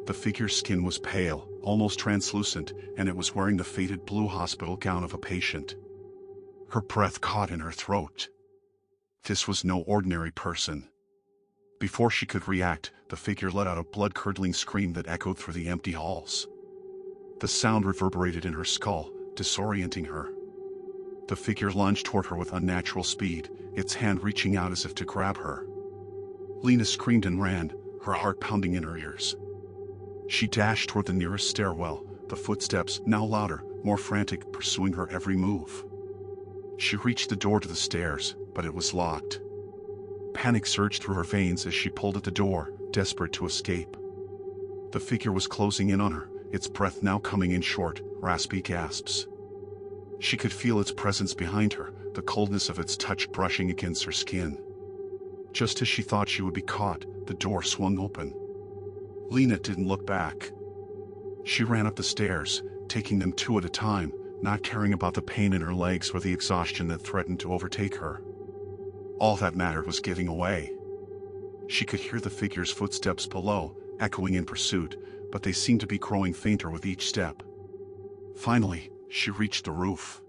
Speaker 1: The figure's skin was pale, almost translucent, and it was wearing the faded blue hospital gown of a patient. Her breath caught in her throat. This was no ordinary person. Before she could react, the figure let out a blood-curdling scream that echoed through the empty halls. The sound reverberated in her skull, disorienting her. The figure lunged toward her with unnatural speed, its hand reaching out as if to grab her. Lena screamed and ran, her heart pounding in her ears. She dashed toward the nearest stairwell, the footsteps, now louder, more frantic, pursuing her every move. She reached the door to the stairs, but it was locked. Panic surged through her veins as she pulled at the door, desperate to escape. The figure was closing in on her, its breath now coming in short, raspy gasps. She could feel its presence behind her, the coldness of its touch brushing against her skin. Just as she thought she would be caught, the door swung open. Lena didn't look back. She ran up the stairs, taking them two at a time, not caring about the pain in her legs or the exhaustion that threatened to overtake her. All that mattered was getting away. She could hear the figure's footsteps below, echoing in pursuit, but they seemed to be growing fainter with each step. Finally, she reached the roof.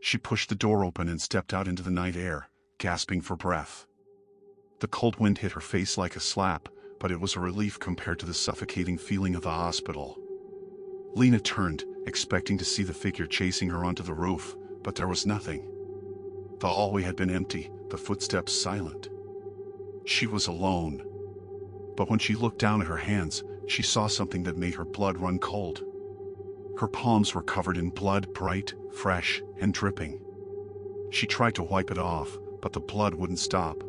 Speaker 1: She pushed the door open and stepped out into the night air, gasping for breath. The cold wind hit her face like a slap, but it was a relief compared to the suffocating feeling of the hospital. Lena turned, expecting to see the figure chasing her onto the roof, but there was nothing. The hallway had been empty, the footsteps silent. She was alone. But when she looked down at her hands, she saw something that made her blood run cold. Her palms were covered in blood, bright, fresh, and dripping. She tried to wipe it off, but the blood wouldn't stop.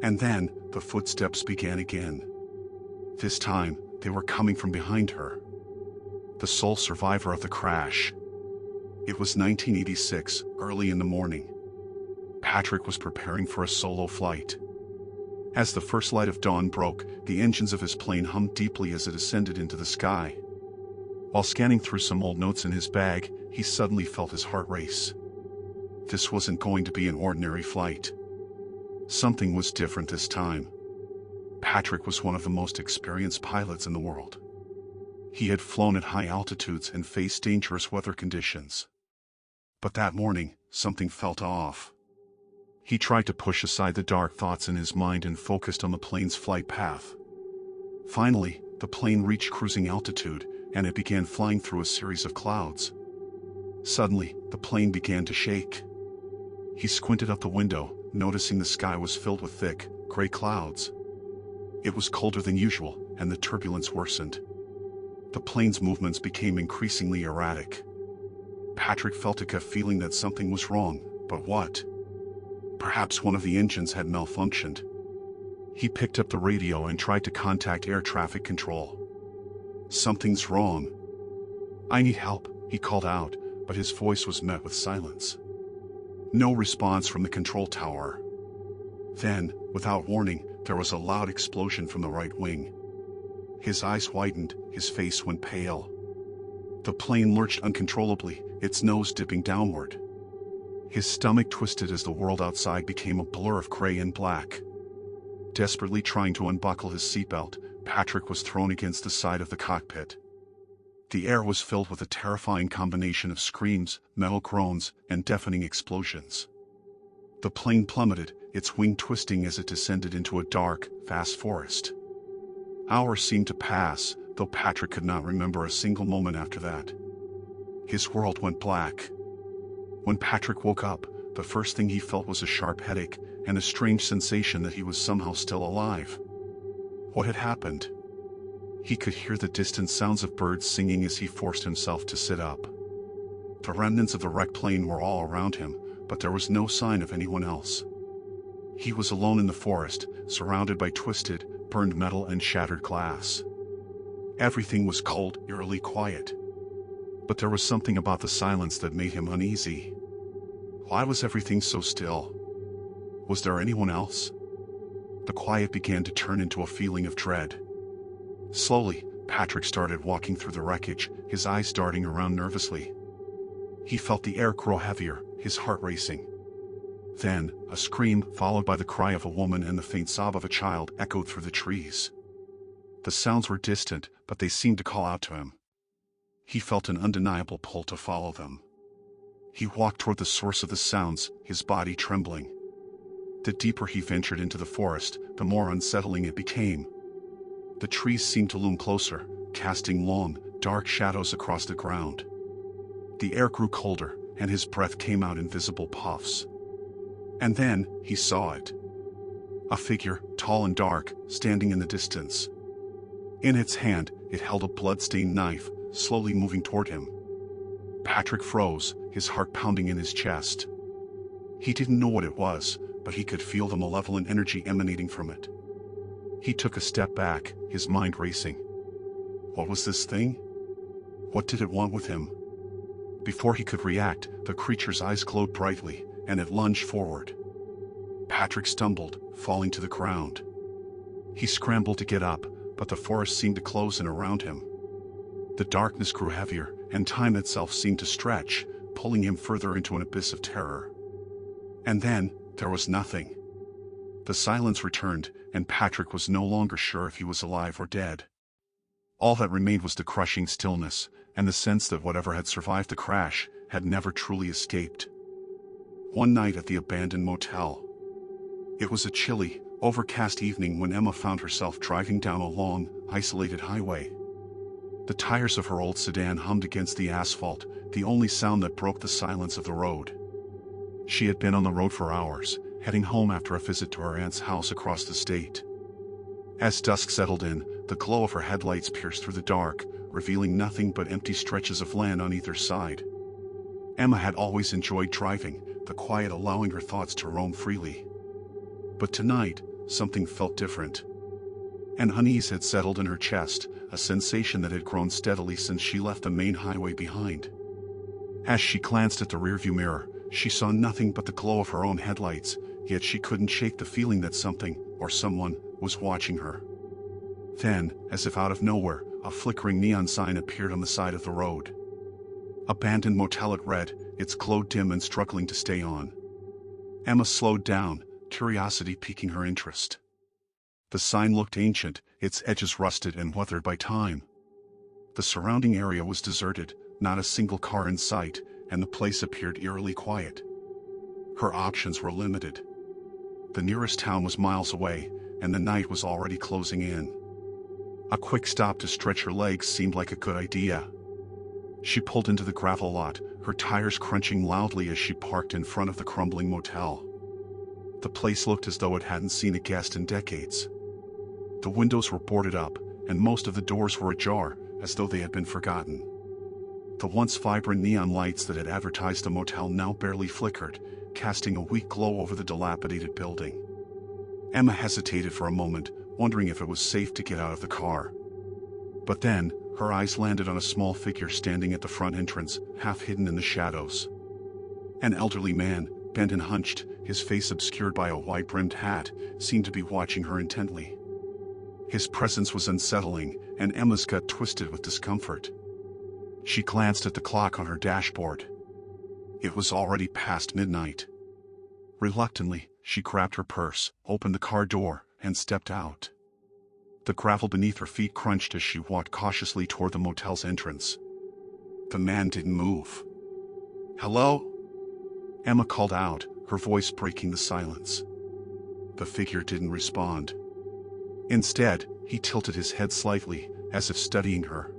Speaker 1: And then, the footsteps began again. This time, they were coming from behind her. The sole survivor of the crash. It was 1986, early in the morning. Patrick was preparing for a solo flight. As the first light of dawn broke, the engines of his plane hummed deeply as it ascended into the sky. While scanning through some old notes in his bag, he suddenly felt his heart race. This wasn't going to be an ordinary flight. Something was different this time. Patrick was one of the most experienced pilots in the world. He had flown at high altitudes and faced dangerous weather conditions. But that morning, something felt off. He tried to push aside the dark thoughts in his mind and focused on the plane's flight path. Finally, the plane reached cruising altitude, and it began flying through a series of clouds. Suddenly, the plane began to shake. He squinted out the window, noticing the sky was filled with thick, gray clouds. It was colder than usual, and the turbulence worsened. The plane's movements became increasingly erratic. Patrick felt a gut feeling that something was wrong, but what? Perhaps one of the engines had malfunctioned. He picked up the radio and tried to contact air traffic control. "Something's wrong. I need help," he called out, but his voice was met with silence. No response from the control tower. Then, without warning, there was a loud explosion from the right wing. His eyes widened, his face went pale. The plane lurched uncontrollably, its nose dipping downward. His stomach twisted as the world outside became a blur of gray and black. Desperately trying to unbuckle his seatbelt, Patrick was thrown against the side of the cockpit. The air was filled with a terrifying combination of screams, metal groans, and deafening explosions. The plane plummeted, its wing twisting as it descended into a dark, vast forest. Hours seemed to pass, though Patrick could not remember a single moment after that. His world went black. When Patrick woke up, the first thing he felt was a sharp headache and a strange sensation that he was somehow still alive. What had happened? He could hear the distant sounds of birds singing as he forced himself to sit up. The remnants of the wrecked plane were all around him, but there was no sign of anyone else. He was alone in the forest, surrounded by twisted, burned metal and shattered glass. Everything was cold, eerily quiet. But there was something about the silence that made him uneasy. Why was everything so still? Was there anyone else? The quiet began to turn into a feeling of dread. Slowly, Patrick started walking through the wreckage, his eyes darting around nervously. He felt the air grow heavier, his heart racing. Then, a scream, followed by the cry of a woman and the faint sob of a child, echoed through the trees. The sounds were distant, but they seemed to call out to him. He felt an undeniable pull to follow them. He walked toward the source of the sounds, his body trembling. The deeper he ventured into the forest, the more unsettling it became. The trees seemed to loom closer, casting long, dark shadows across the ground. The air grew colder, and his breath came out in visible puffs. And then, he saw it. A figure, tall and dark, standing in the distance. In its hand, it held a blood-stained knife, slowly moving toward him. Patrick froze, his heart pounding in his chest. He didn't know what it was, but he could feel the malevolent energy emanating from it. He took a step back, his mind racing. What was this thing? What did it want with him? Before he could react, the creature's eyes glowed brightly, and it lunged forward. Patrick stumbled, falling to the ground. He scrambled to get up, but the forest seemed to close in around him. The darkness grew heavier, and time itself seemed to stretch, pulling him further into an abyss of terror. And then, there was nothing. The silence returned, and Patrick was no longer sure if he was alive or dead. All that remained was the crushing stillness, and the sense that whatever had survived the crash had never truly escaped. One night at the abandoned motel. It was a chilly, overcast evening when Emma found herself driving down a long, isolated highway. The tires of her old sedan hummed against the asphalt, the only sound that broke the silence of the road. She had been on the road for hours, heading home after a visit to her aunt's house across the state. As dusk settled in, the glow of her headlights pierced through the dark, revealing nothing but empty stretches of land on either side. Emma had always enjoyed driving, the quiet allowing her thoughts to roam freely. But tonight, something felt different. An unease had settled in her chest, a sensation that had grown steadily since she left the main highway behind. As she glanced at the rearview mirror, she saw nothing but the glow of her own headlights, yet she couldn't shake the feeling that something, or someone, was watching her. Then, as if out of nowhere, a flickering neon sign appeared on the side of the road. Abandoned motel it read, its glow dim and struggling to stay on. Emma slowed down, curiosity piquing her interest. The sign looked ancient, its edges rusted and weathered by time. The surrounding area was deserted, not a single car in sight, and the place appeared eerily quiet. Her options were limited. The nearest town was miles away, and the night was already closing in. A quick stop to stretch her legs seemed like a good idea. She pulled into the gravel lot, her tires crunching loudly as she parked in front of the crumbling motel. The place looked as though it hadn't seen a guest in decades. The windows were boarded up, and most of the doors were ajar, as though they had been forgotten. The once vibrant neon lights that had advertised the motel now barely flickered, casting a weak glow over the dilapidated building. Emma hesitated for a moment, wondering if it was safe to get out of the car. But then, her eyes landed on a small figure standing at the front entrance, half hidden in the shadows. An elderly man, bent and hunched, his face obscured by a wide-brimmed hat, seemed to be watching her intently. His presence was unsettling, and Emma's gut twisted with discomfort. She glanced at the clock on her dashboard. It was already past midnight. Reluctantly, she grabbed her purse, opened the car door, and stepped out. The gravel beneath her feet crunched as she walked cautiously toward the motel's entrance. The man didn't move. "Hello?" Emma called out, her voice breaking the silence. The figure didn't respond. Instead, he tilted his head slightly, as if studying her.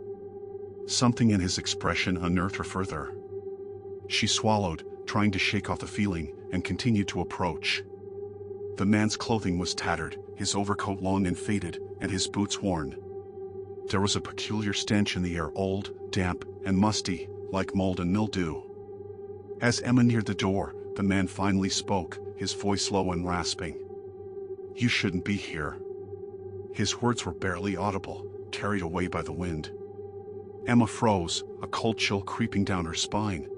Speaker 1: Something in his expression unnerved her further. She swallowed, trying to shake off the feeling, and continued to approach. The man's clothing was tattered, his overcoat long and faded, and his boots worn. There was a peculiar stench in the air, old, damp, and musty, like mold and mildew. As Emma neared the door, the man finally spoke, his voice low and rasping. "You shouldn't be here." His words were barely audible, carried away by the wind. Emma froze, a cold chill creeping down her spine.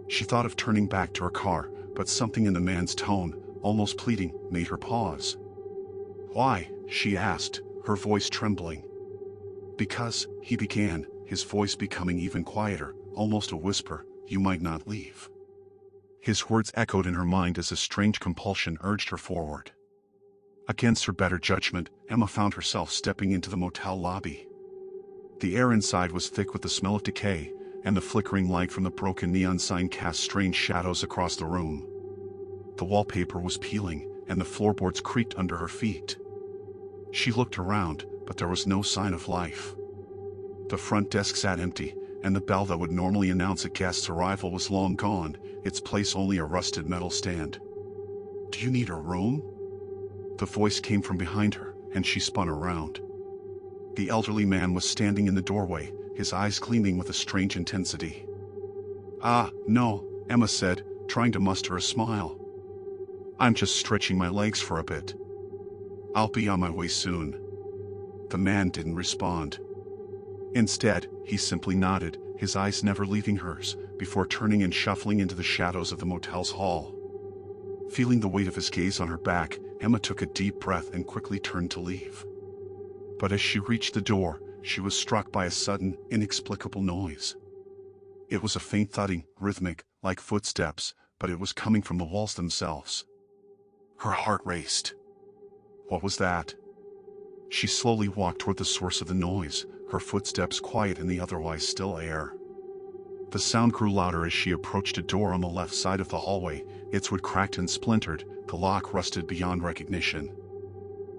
Speaker 1: She thought of turning back to her car, but something in the man's tone, almost pleading, made her pause. "Why?" she asked, her voice trembling. "Because," he began, his voice becoming even quieter, almost a whisper, "you might not leave." His words echoed in her mind as a strange compulsion urged her forward. Against her better judgment, Emma found herself stepping into the motel lobby. The air inside was thick with the smell of decay, and the flickering light from the broken neon sign cast strange shadows across the room. The wallpaper was peeling, and the floorboards creaked under her feet. She looked around, but there was no sign of life. The front desk sat empty, and the bell that would normally announce a guest's arrival was long gone, its place only a rusted metal stand. "Do you need a room?" The voice came from behind her, and she spun around. The elderly man was standing in the doorway, his eyes gleaming with a strange intensity. "Ah, no," Emma said, trying to muster a smile. "I'm just stretching my legs for a bit. I'll be on my way soon." The man didn't respond. Instead, he simply nodded, his eyes never leaving hers, before turning and shuffling into the shadows of the motel's hall. Feeling the weight of his gaze on her back, Emma took a deep breath and quickly turned to leave. But as she reached the door, she was struck by a sudden, inexplicable noise. It was a faint thudding, rhythmic, like footsteps, but it was coming from the walls themselves. Her heart raced. What was that? She slowly walked toward the source of the noise, her footsteps quiet in the otherwise still air. The sound grew louder as she approached a door on the left side of the hallway. Its wood cracked and splintered, the lock rusted beyond recognition.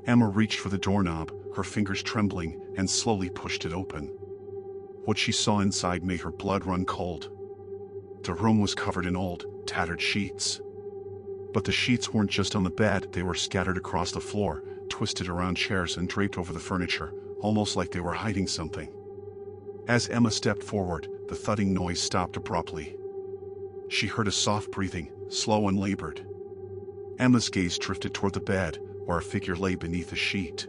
Speaker 1: Emma reached for the doorknob, her fingers trembling, and slowly pushed it open. What she saw inside made her blood run cold. The room was covered in old, tattered sheets. But the sheets weren't just on the bed, they were scattered across the floor, twisted around chairs and draped over the furniture, almost like they were hiding something. As Emma stepped forward, the thudding noise stopped abruptly. She heard a soft breathing, slow and labored. Emma's gaze drifted toward the bed, where a figure lay beneath a sheet.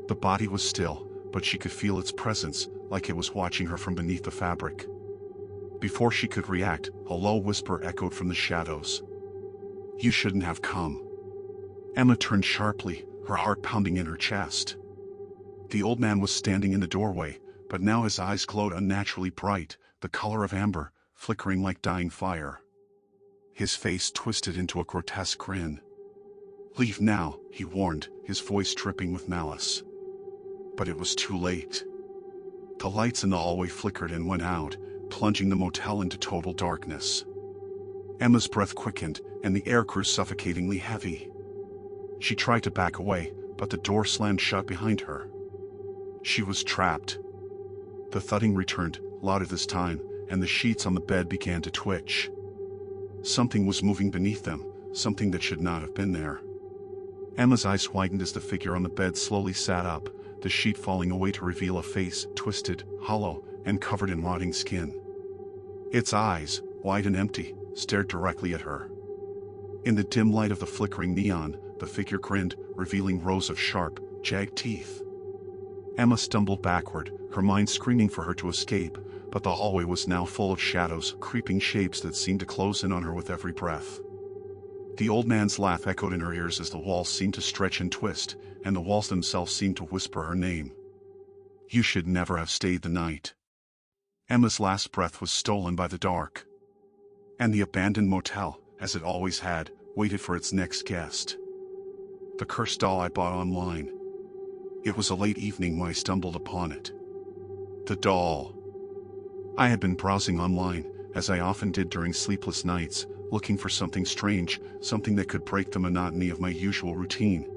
Speaker 1: The body was still, but she could feel its presence, like it was watching her from beneath the fabric. Before she could react, a low whisper echoed from the shadows. "You shouldn't have come." Emma turned sharply, her heart pounding in her chest. The old man was standing in the doorway, but now his eyes glowed unnaturally bright, the color of amber, flickering like dying fire. His face twisted into a grotesque grin. "Leave now," he warned, his voice dripping with malice. But it was too late. The lights in the hallway flickered and went out, plunging the motel into total darkness. Emma's breath quickened, and the air grew suffocatingly heavy. She tried to back away, but the door slammed shut behind her. She was trapped. The thudding returned, louder this time, and the sheets on the bed began to twitch. Something was moving beneath them, something that should not have been there. Emma's eyes widened as the figure on the bed slowly sat up, the sheet falling away to reveal a face, twisted, hollow, and covered in rotting skin. Its eyes, wide and empty, stared directly at her. In the dim light of the flickering neon, the figure grinned, revealing rows of sharp, jagged teeth. Emma stumbled backward, her mind screaming for her to escape, but the hallway was now full of shadows, creeping shapes that seemed to close in on her with every breath. The old man's laugh echoed in her ears as the walls seemed to stretch and twist, and the walls themselves seemed to whisper her name. "You should never have stayed the night." Emma's last breath was stolen by the dark. And the abandoned motel, as it always had, waited for its next guest. The cursed doll I bought online. It was a late evening when I stumbled upon it. The doll. I had been browsing online, as I often did during sleepless nights, looking for something strange, something that could break the monotony of my usual routine.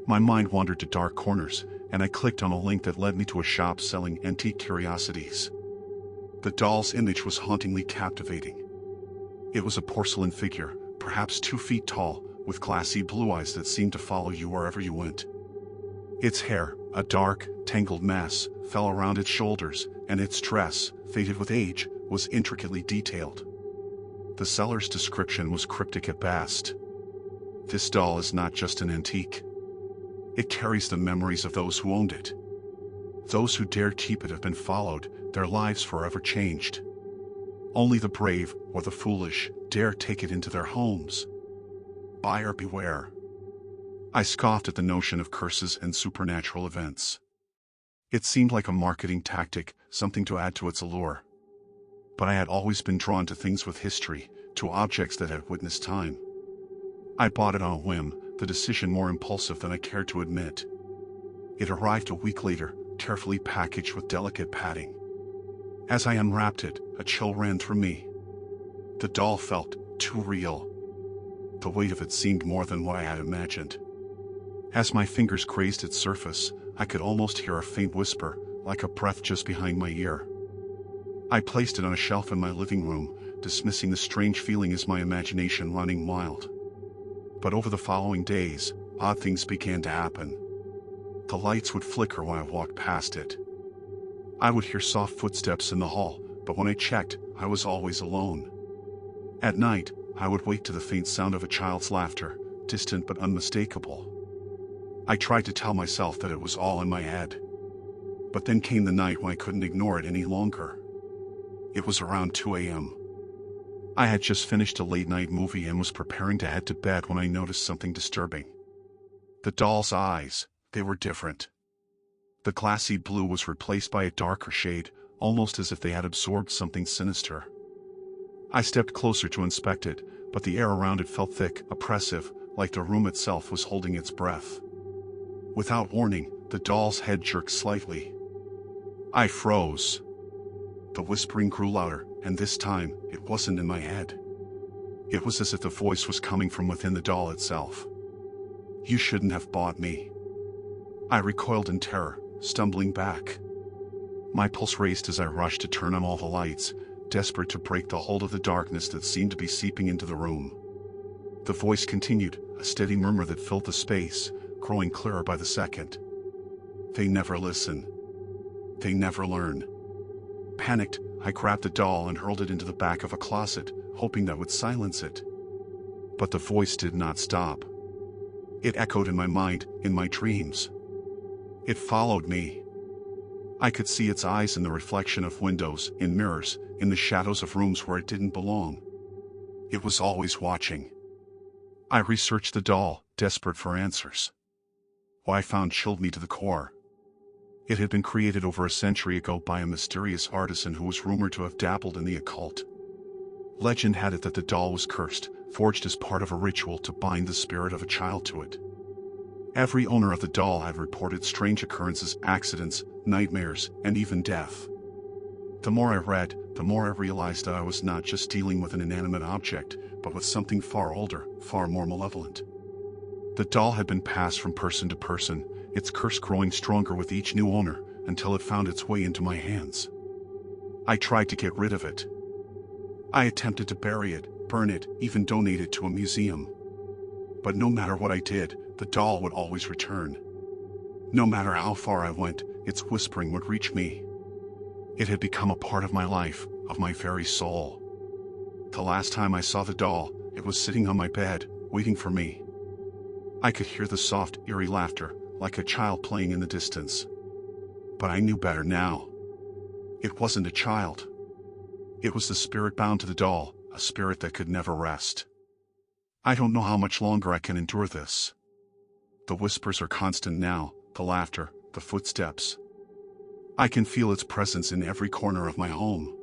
Speaker 1: My mind wandered to dark corners, and I clicked on a link that led me to a shop selling antique curiosities. The doll's image was hauntingly captivating. It was a porcelain figure, perhaps 2 feet tall, with glassy blue eyes that seemed to follow you wherever you went. Its hair, a dark, tangled mass, fell around its shoulders, and its dress, faded with age, was intricately detailed. The seller's description was cryptic at best. "This doll is not just an antique. It carries the memories of those who owned it. Those who dared keep it have been followed, their lives forever changed. Only the brave, or the foolish, dare take it into their homes. Buyer beware." I scoffed at the notion of curses and supernatural events. It seemed like a marketing tactic, something to add to its allure. But I had always been drawn to things with history, to objects that had witnessed time. I bought it on a whim, the decision more impulsive than I cared to admit. It arrived a week later, carefully packaged with delicate padding. As I unwrapped it, a chill ran through me. The doll felt too real. The weight of it seemed more than what I had imagined. As my fingers grazed its surface, I could almost hear a faint whisper, like a breath just behind my ear. I placed it on a shelf in my living room, dismissing the strange feeling as my imagination running wild. But over the following days, odd things began to happen. The lights would flicker when I walked past it. I would hear soft footsteps in the hall, but when I checked, I was always alone. At night, I would wake to the faint sound of a child's laughter, distant but unmistakable. I tried to tell myself that it was all in my head. But then came the night when I couldn't ignore it any longer. It was around 2 a.m. I had just finished a late-night movie and was preparing to head to bed when I noticed something disturbing. The doll's eyes, they were different. The glassy blue was replaced by a darker shade, almost as if they had absorbed something sinister. I stepped closer to inspect it, but the air around it felt thick, oppressive, like the room itself was holding its breath. Without warning, the doll's head jerked slightly. I froze. The whispering grew louder, and this time, it wasn't in my head. It was as if the voice was coming from within the doll itself. You shouldn't have bought me. I recoiled in terror, stumbling back. My pulse raced as I rushed to turn on all the lights, desperate to break the hold of the darkness that seemed to be seeping into the room. The voice continued, a steady murmur that filled the space, growing clearer by the second. They never listen. They never learn. Panicked, I grabbed the doll and hurled it into the back of a closet, hoping that would silence it. But the voice did not stop. It echoed in my mind, in my dreams. It followed me. I could see its eyes in the reflection of windows, in mirrors, in the shadows of rooms where it didn't belong. It was always watching. I researched the doll, desperate for answers. What I found chilled me to the core. It had been created over a century ago by a mysterious artisan who was rumored to have dabbled in the occult. Legend had it that the doll was cursed, forged as part of a ritual to bind the spirit of a child to it. Every owner of the doll had reported strange occurrences, accidents, nightmares, and even death. The more I read, the more I realized that I was not just dealing with an inanimate object, but with something far older, far more malevolent. The doll had been passed from person to person, its curse growing stronger with each new owner, until it found its way into my hands. I tried to get rid of it. I attempted to bury it, burn it, even donate it to a museum. But no matter what I did, the doll would always return. No matter how far I went, its whispering would reach me. It had become a part of my life, of my very soul. The last time I saw the doll, it was sitting on my bed, waiting for me. I could hear the soft, eerie laughter, like a child playing in the distance. But I knew better now. It wasn't a child. It was the spirit bound to the doll, a spirit that could never rest. I don't know how much longer I can endure this. The whispers are constant now, the laughter, the footsteps. I can feel its presence in every corner of my home.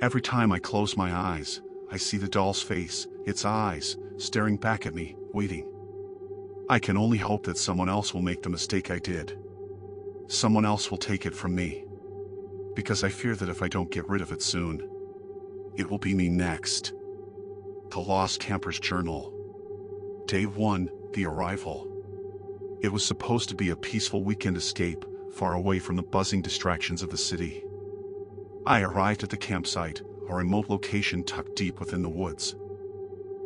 Speaker 1: Every time I close my eyes, I see the doll's face, its eyes, staring back at me, waiting. I can only hope that someone else will make the mistake I did. Someone else will take it from me. Because I fear that if I don't get rid of it soon, it will be me next. The Lost Camper's Journal. Day 1, the arrival. It was supposed to be a peaceful weekend escape, far away from the buzzing distractions of the city. I arrived at the campsite, a remote location tucked deep within the woods.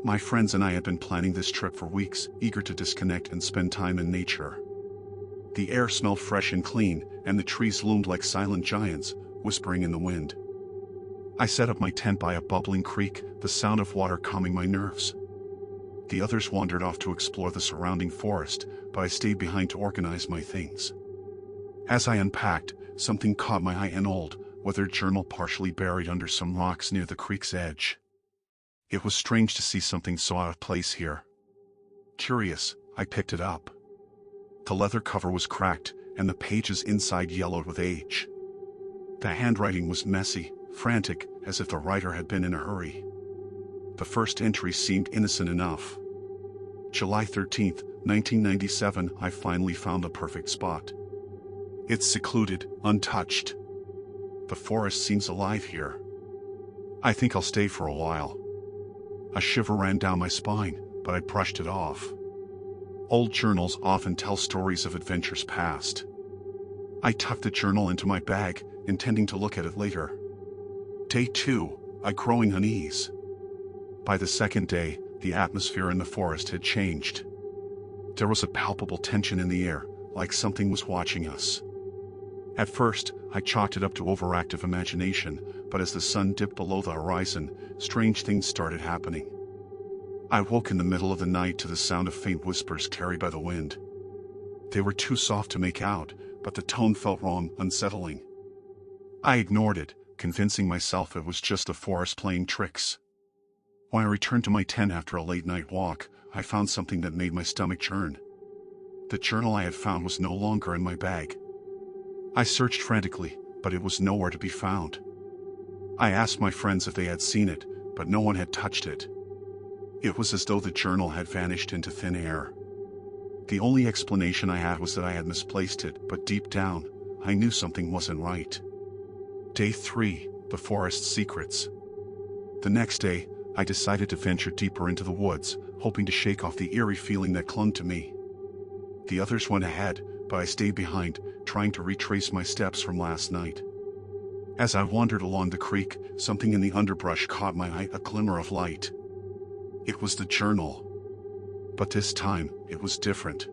Speaker 1: My friends and I had been planning this trip for weeks, eager to disconnect and spend time in nature. The air smelled fresh and clean, and the trees loomed like silent giants, whispering in the wind. I set up my tent by a bubbling creek, the sound of water calming my nerves. The others wandered off to explore the surrounding forest, but I stayed behind to organize my things. As I unpacked, something caught my eye, an old, weathered journal partially buried under some rocks near the creek's edge. It was strange to see something so out of place here. Curious, I picked it up. The leather cover was cracked, and the pages inside yellowed with age. The handwriting was messy, frantic, as if the writer had been in a hurry. The first entry seemed innocent enough. July 13th, 1997, I finally found the perfect spot. It's secluded, untouched. The forest seems alive here. I think I'll stay for a while. A shiver ran down my spine, but I brushed it off. Old journals often tell stories of adventures past. I tucked the journal into my bag, intending to look at it later. Day 2, a growing unease. By the second day, the atmosphere in the forest had changed. There was a palpable tension in the air, like something was watching us. At first, I chalked it up to overactive imagination, but as the sun dipped below the horizon, strange things started happening. I woke in the middle of the night to the sound of faint whispers carried by the wind. They were too soft to make out, but the tone felt wrong, unsettling. I ignored it, convincing myself it was just the forest playing tricks. When I returned to my tent after a late-night walk, I found something that made my stomach churn. The journal I had found was no longer in my bag. I searched frantically, but it was nowhere to be found. I asked my friends if they had seen it, but no one had touched it. It was as though the journal had vanished into thin air. The only explanation I had was that I had misplaced it, but deep down, I knew something wasn't right. Day 3, the forest's secrets. The next day, I decided to venture deeper into the woods, hoping to shake off the eerie feeling that clung to me. The others went ahead, but I stayed behind, trying to retrace my steps from last night. As I wandered along the creek, something in the underbrush caught my eye, a glimmer of light. It was the journal. But this time, it was different.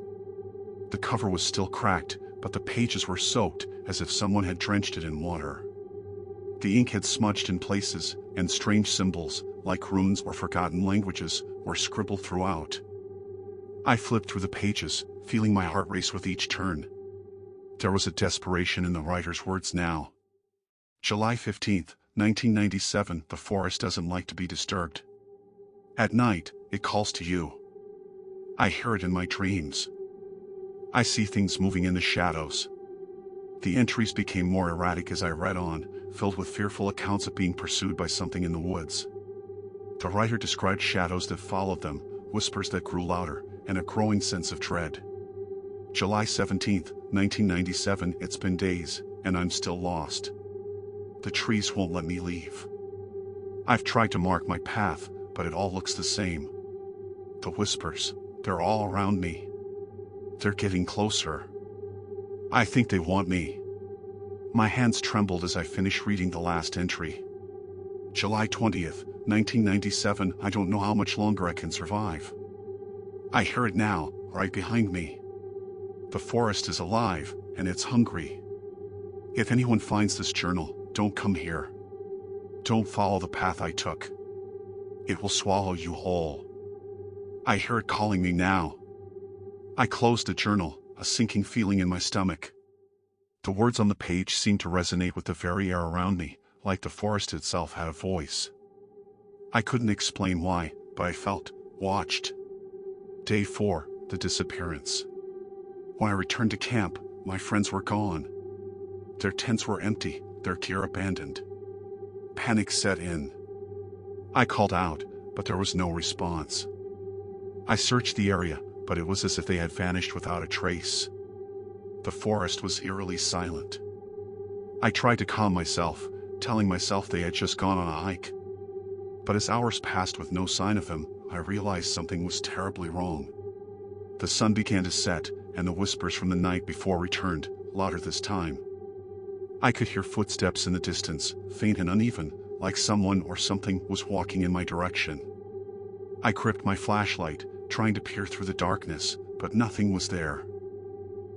Speaker 1: The cover was still cracked, but the pages were soaked, as if someone had drenched it in water. The ink had smudged in places, and strange symbols, like runes or forgotten languages, were scribbled throughout. I flipped through the pages, feeling my heart race with each turn. There was a desperation in the writer's words now. July 15th, 1997. The forest doesn't like to be disturbed. At night, it calls to you. I hear it in my dreams. I see things moving in the shadows. The entries became more erratic as I read on, filled with fearful accounts of being pursued by something in the woods. The writer described shadows that followed them, whispers that grew louder, and a growing sense of dread. July 17th, 1997. It's been days, and I'm still lost. The trees won't let me leave. I've tried to mark my path, but it all looks the same. The whispers, they're all around me. They're getting closer. I think they want me. My hands trembled as I finished reading the last entry. July 20th, 1997. I don't know how much longer I can survive. I hear it now, right behind me. The forest is alive, and it's hungry. If anyone finds this journal, don't come here. Don't follow the path I took. It will swallow you whole. I hear it calling me now. I closed the journal, a sinking feeling in my stomach. The words on the page seemed to resonate with the very air around me, like the forest itself had a voice. I couldn't explain why, but I felt watched. Day 4, the disappearance. When I returned to camp, my friends were gone. Their tents were empty, their gear abandoned. Panic set in. I called out, but there was no response. I searched the area, but it was as if they had vanished without a trace. The forest was eerily silent. I tried to calm myself, telling myself they had just gone on a hike. But as hours passed with no sign of them, I realized something was terribly wrong. The sun began to set, and the whispers from the night before returned, louder this time. I could hear footsteps in the distance, faint and uneven, like someone or something was walking in my direction. I gripped my flashlight, trying to peer through the darkness, but nothing was there.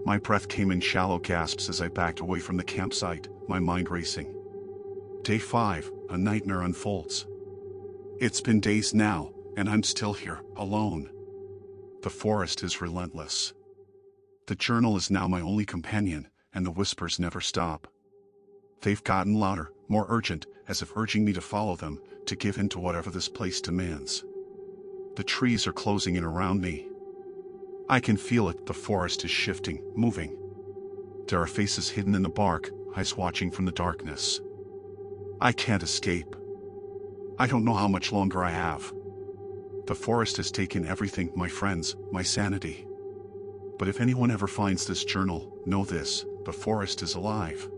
Speaker 1: My breath came in shallow gasps as I backed away from the campsite, my mind racing. Day 5, a nightmare unfolds. It's been days now, and I'm still here, alone. The forest is relentless. The journal is now my only companion, and the whispers never stop. They've gotten louder, more urgent, as if urging me to follow them, to give in to whatever this place demands. The trees are closing in around me. I can feel it, the forest is shifting, moving. There are faces hidden in the bark, eyes watching from the darkness. I can't escape. I don't know how much longer I have. The forest has taken everything, my friends, my sanity. But if anyone ever finds this journal, know this, the forest is alive.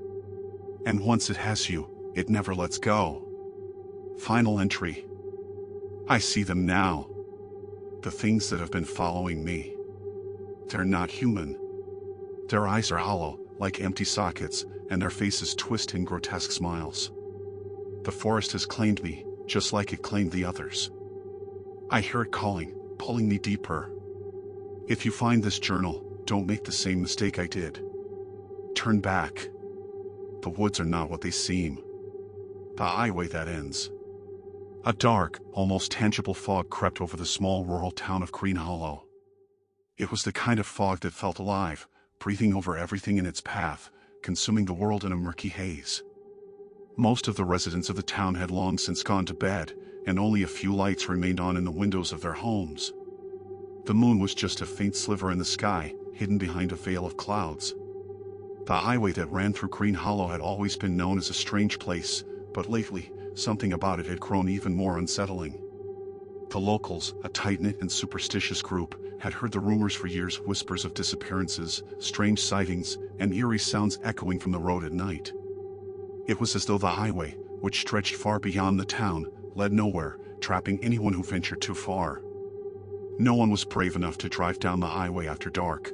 Speaker 1: And once it has you, it never lets go. Final entry. I see them now. The things that have been following me. They're not human. Their eyes are hollow, like empty sockets, and their faces twist in grotesque smiles. The forest has claimed me, just like it claimed the others. I hear it calling, pulling me deeper. If you find this journal, don't make the same mistake I did. Turn back. The woods are not what they seem. The highway that ends. A dark, almost tangible fog crept over the small rural town of Green Hollow. It was the kind of fog that felt alive, breathing over everything in its path, consuming the world in a murky haze. Most of the residents of the town had long since gone to bed, and only a few lights remained on in the windows of their homes. The moon was just a faint sliver in the sky, hidden behind a veil of clouds. The highway that ran through Green Hollow had always been known as a strange place, but lately, something about it had grown even more unsettling. The locals, a tight-knit and superstitious group, had heard the rumors for years, whispers of disappearances, strange sightings, and eerie sounds echoing from the road at night. It was as though the highway, which stretched far beyond the town, led nowhere, trapping anyone who ventured too far. No one was brave enough to drive down the highway after dark.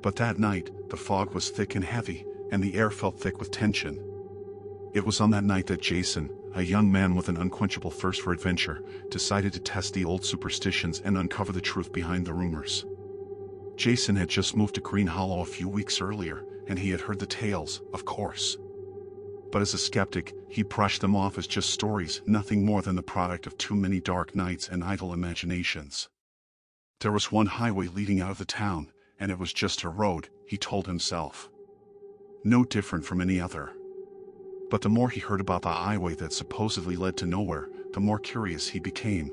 Speaker 1: But that night, the fog was thick and heavy, and the air felt thick with tension. It was on that night that Jason, a young man with an unquenchable thirst for adventure, decided to test the old superstitions and uncover the truth behind the rumors. Jason had just moved to Green Hollow a few weeks earlier, and he had heard the tales, of course. But as a skeptic, he brushed them off as just stories, nothing more than the product of too many dark nights and idle imaginations. There was one highway leading out of the town, and it was just a road, he told himself. No different from any other. But the more he heard about the highway that supposedly led to nowhere, the more curious he became.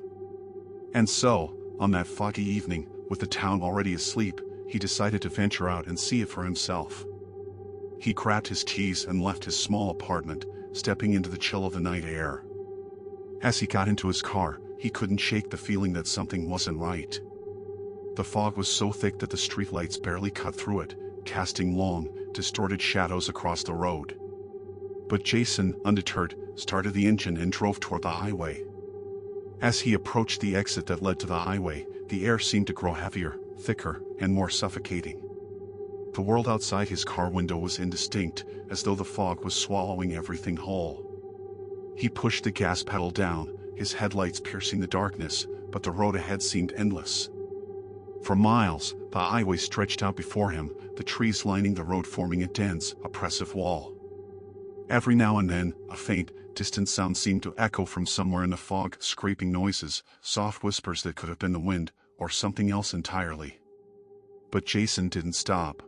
Speaker 1: And so, on that foggy evening, with the town already asleep, he decided to venture out and see it for himself. He grabbed his keys and left his small apartment, stepping into the chill of the night air. As he got into his car, he couldn't shake the feeling that something wasn't right. The fog was so thick that the streetlights barely cut through it, casting long, distorted shadows across the road. But Jason, undeterred, started the engine and drove toward the highway. As he approached the exit that led to the highway, the air seemed to grow heavier, thicker, and more suffocating. The world outside his car window was indistinct, as though the fog was swallowing everything whole. He pushed the gas pedal down, his headlights piercing the darkness, but the road ahead seemed endless. For miles, the highway stretched out before him, the trees lining the road forming a dense, oppressive wall. Every now and then, a faint, distant sound seemed to echo from somewhere in the fog, scraping noises, soft whispers that could have been the wind, or something else entirely. But Jason didn't stop.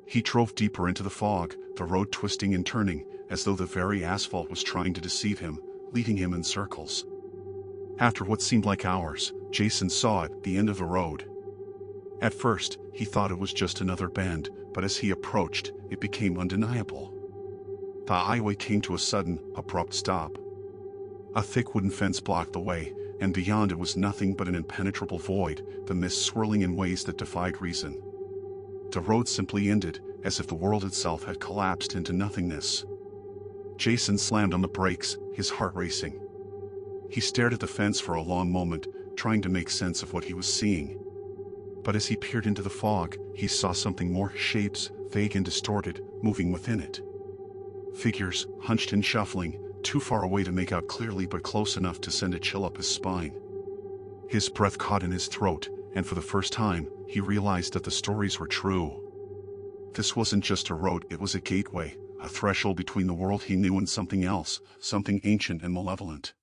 Speaker 1: He drove deeper into the fog, the road twisting and turning, as though the very asphalt was trying to deceive him, leading him in circles. After what seemed like hours, Jason saw it, the end of the road. At first, he thought it was just another bend, but as he approached, it became undeniable. The highway came to a sudden, abrupt stop. A thick wooden fence blocked the way, and beyond it was nothing but an impenetrable void, the mist swirling in ways that defied reason. The road simply ended, as if the world itself had collapsed into nothingness. Jason slammed on the brakes, his heart racing. He stared at the fence for a long moment, trying to make sense of what he was seeing. But as he peered into the fog, he saw something more, shapes, vague and distorted, moving within it. Figures, hunched and shuffling, too far away to make out clearly but close enough to send a chill up his spine. His breath caught in his throat, and for the first time, he realized that the stories were true. This wasn't just a road, it was a gateway, a threshold between the world he knew and something else, something ancient and malevolent.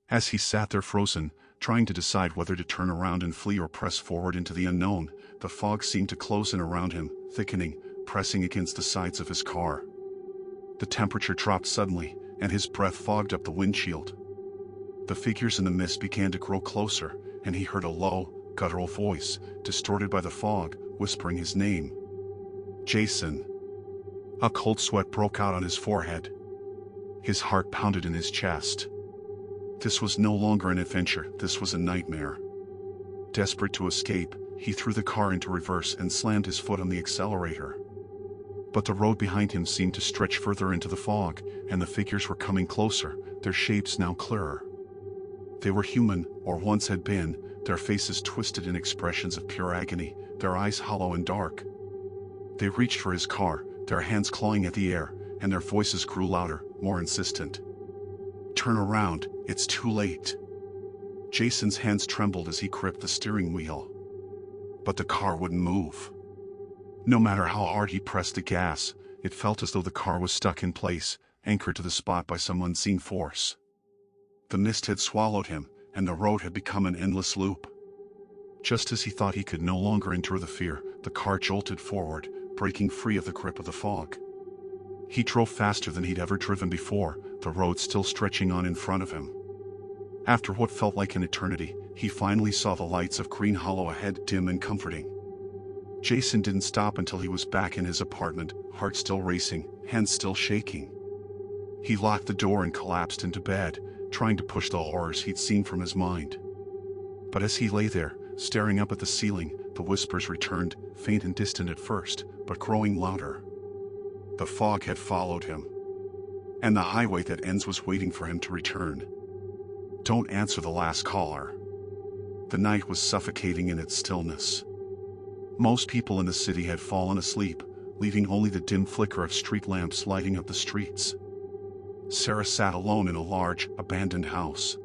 Speaker 1: As he sat there frozen, trying to decide whether to turn around and flee or press forward into the unknown, the fog seemed to close in around him, thickening, pressing against the sides of his car. The temperature dropped suddenly, and his breath fogged up the windshield. The figures in the mist began to grow closer, and he heard a low, guttural voice, distorted by the fog, whispering his name. Jason. A cold sweat broke out on his forehead. His heart pounded in his chest. This was no longer an adventure, this was a nightmare. Desperate to escape, he threw the car into reverse and slammed his foot on the accelerator. But the road behind him seemed to stretch further into the fog, and the figures were coming closer, their shapes now clearer. They were human, or once had been, their faces twisted in expressions of pure agony, their eyes hollow and dark. They reached for his car, their hands clawing at the air, and their voices grew louder, more insistent. Turn around, it's too late. Jason's hands trembled as he gripped the steering wheel. But the car wouldn't move. No matter how hard he pressed the gas, it felt as though the car was stuck in place, anchored to the spot by some unseen force. The mist had swallowed him, and the road had become an endless loop. Just as he thought he could no longer endure the fear, the car jolted forward, breaking free of the grip of the fog. He drove faster than he'd ever driven before, the road still stretching on in front of him. After what felt like an eternity, he finally saw the lights of Green Hollow ahead, dim and comforting. Jason didn't stop until he was back in his apartment, heart still racing, hands still shaking. He locked the door and collapsed into bed, trying to push the horrors he'd seen from his mind. But as he lay there, staring up at the ceiling. The whispers returned, faint and distant at first, but growing louder. The fog had followed him, and the highway that ends was waiting for him to return. Don't answer the last caller. The night was suffocating in its stillness. Most people in the city had fallen asleep, leaving only the dim flicker of street lamps lighting up the streets. Sarah sat alone in a large, abandoned house.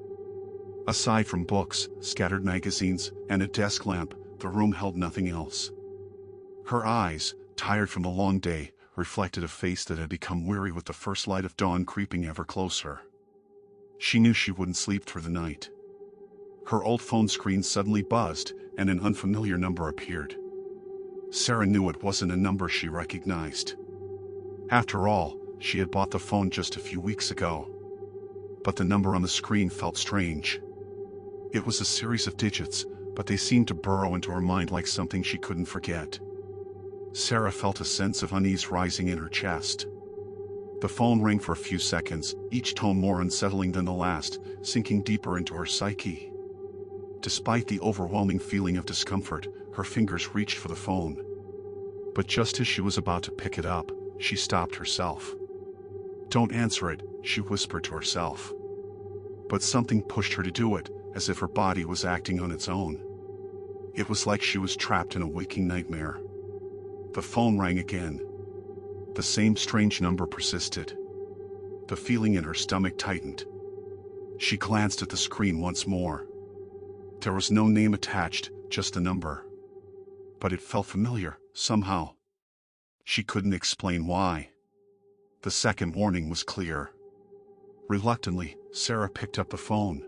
Speaker 1: Aside from books, scattered magazines, and a desk lamp, the room held nothing else. Her eyes, tired from the long day, reflected a face that had become weary with the first light of dawn creeping ever closer. She knew she wouldn't sleep through the night. Her old phone screen suddenly buzzed, and an unfamiliar number appeared. Sarah knew it wasn't a number she recognized. After all, she had bought the phone just a few weeks ago. But the number on the screen felt strange. It was a series of digits, but they seemed to burrow into her mind like something she couldn't forget. Sarah felt a sense of unease rising in her chest. The phone rang for a few seconds, each tone more unsettling than the last, sinking deeper into her psyche. Despite the overwhelming feeling of discomfort, her fingers reached for the phone. But just as she was about to pick it up, she stopped herself. "Don't answer it," she whispered to herself. But something pushed her to do it, as if her body was acting on its own. It was like she was trapped in a waking nightmare. The phone rang again. The same strange number persisted. The feeling in her stomach tightened. She glanced at the screen once more. There was no name attached, just a number. But it felt familiar, somehow. She couldn't explain why. The second warning was clear. Reluctantly, Sarah picked up the phone.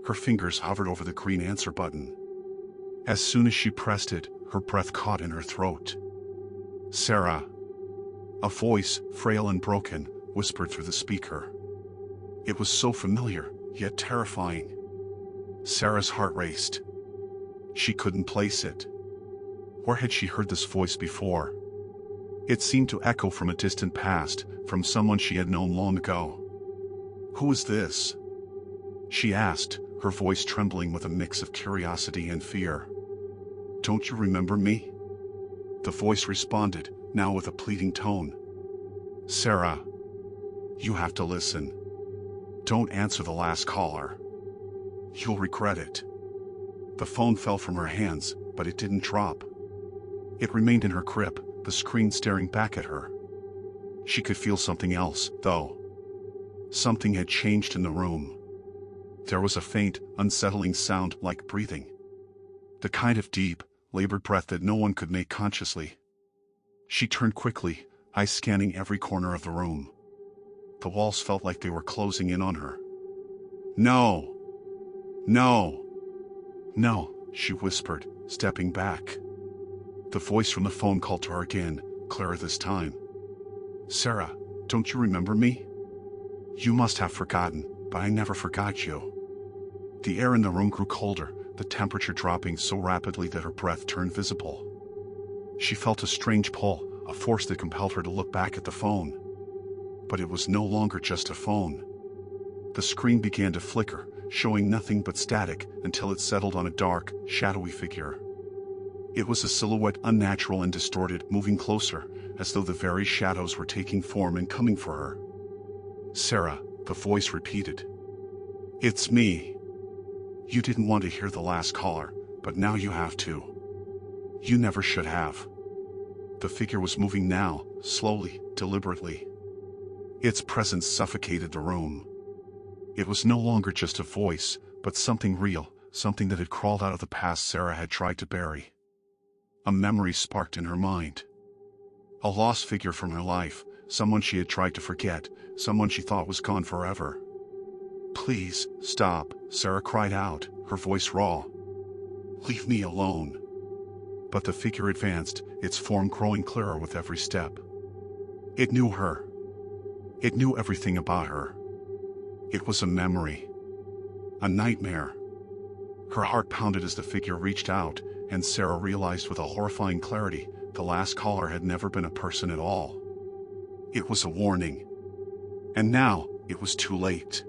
Speaker 1: Her fingers hovered over the green answer button. As soon as she pressed it, her breath caught in her throat. "Sarah." A voice, frail and broken, whispered through the speaker. It was so familiar, yet terrifying. Sarah's heart raced. She couldn't place it. Where had she heard this voice before? It seemed to echo from a distant past, from someone she had known long ago. "Who is this?" she asked, her voice trembling with a mix of curiosity and fear. "Don't you remember me?" The voice responded, now with a pleading tone. "Sarah, you have to listen. Don't answer the last caller. You'll regret it." The phone fell from her hands, but it didn't drop. It remained in her grip, the screen staring back at her. She could feel something else, though. Something had changed in the room. There was a faint, unsettling sound like breathing. The kind of deep, labored breath that no one could make consciously. She turned quickly, eyes scanning every corner of the room. The walls felt like they were closing in on her. "No! No! No!" she whispered, stepping back. The voice from the phone called to her again, clearer this time. "Sarah, don't you remember me? You must have forgotten, but I never forgot you." The air in the room grew colder, the temperature dropping so rapidly that her breath turned visible. She felt a strange pull, a force that compelled her to look back at the phone. But it was no longer just a phone. The screen began to flicker, showing nothing but static until it settled on a dark, shadowy figure. It was a silhouette unnatural and distorted, moving closer, as though the very shadows were taking form and coming for her. "Sarah," the voice repeated. "It's me. You didn't want to hear the last caller, but now you have to. You never should have." The figure was moving now, slowly, deliberately. Its presence suffocated the room. It was no longer just a voice, but something real, something that had crawled out of the past Sarah had tried to bury. A memory sparked in her mind. A lost figure from her life, someone she had tried to forget, someone she thought was gone forever. "Please, stop," Sarah cried out, her voice raw. "Leave me alone." But the figure advanced, its form growing clearer with every step. It knew her. It knew everything about her. It was a memory. A nightmare. Her heart pounded as the figure reached out, and Sarah realized with a horrifying clarity, the last caller had never been a person at all. It was a warning. And now, it was too late.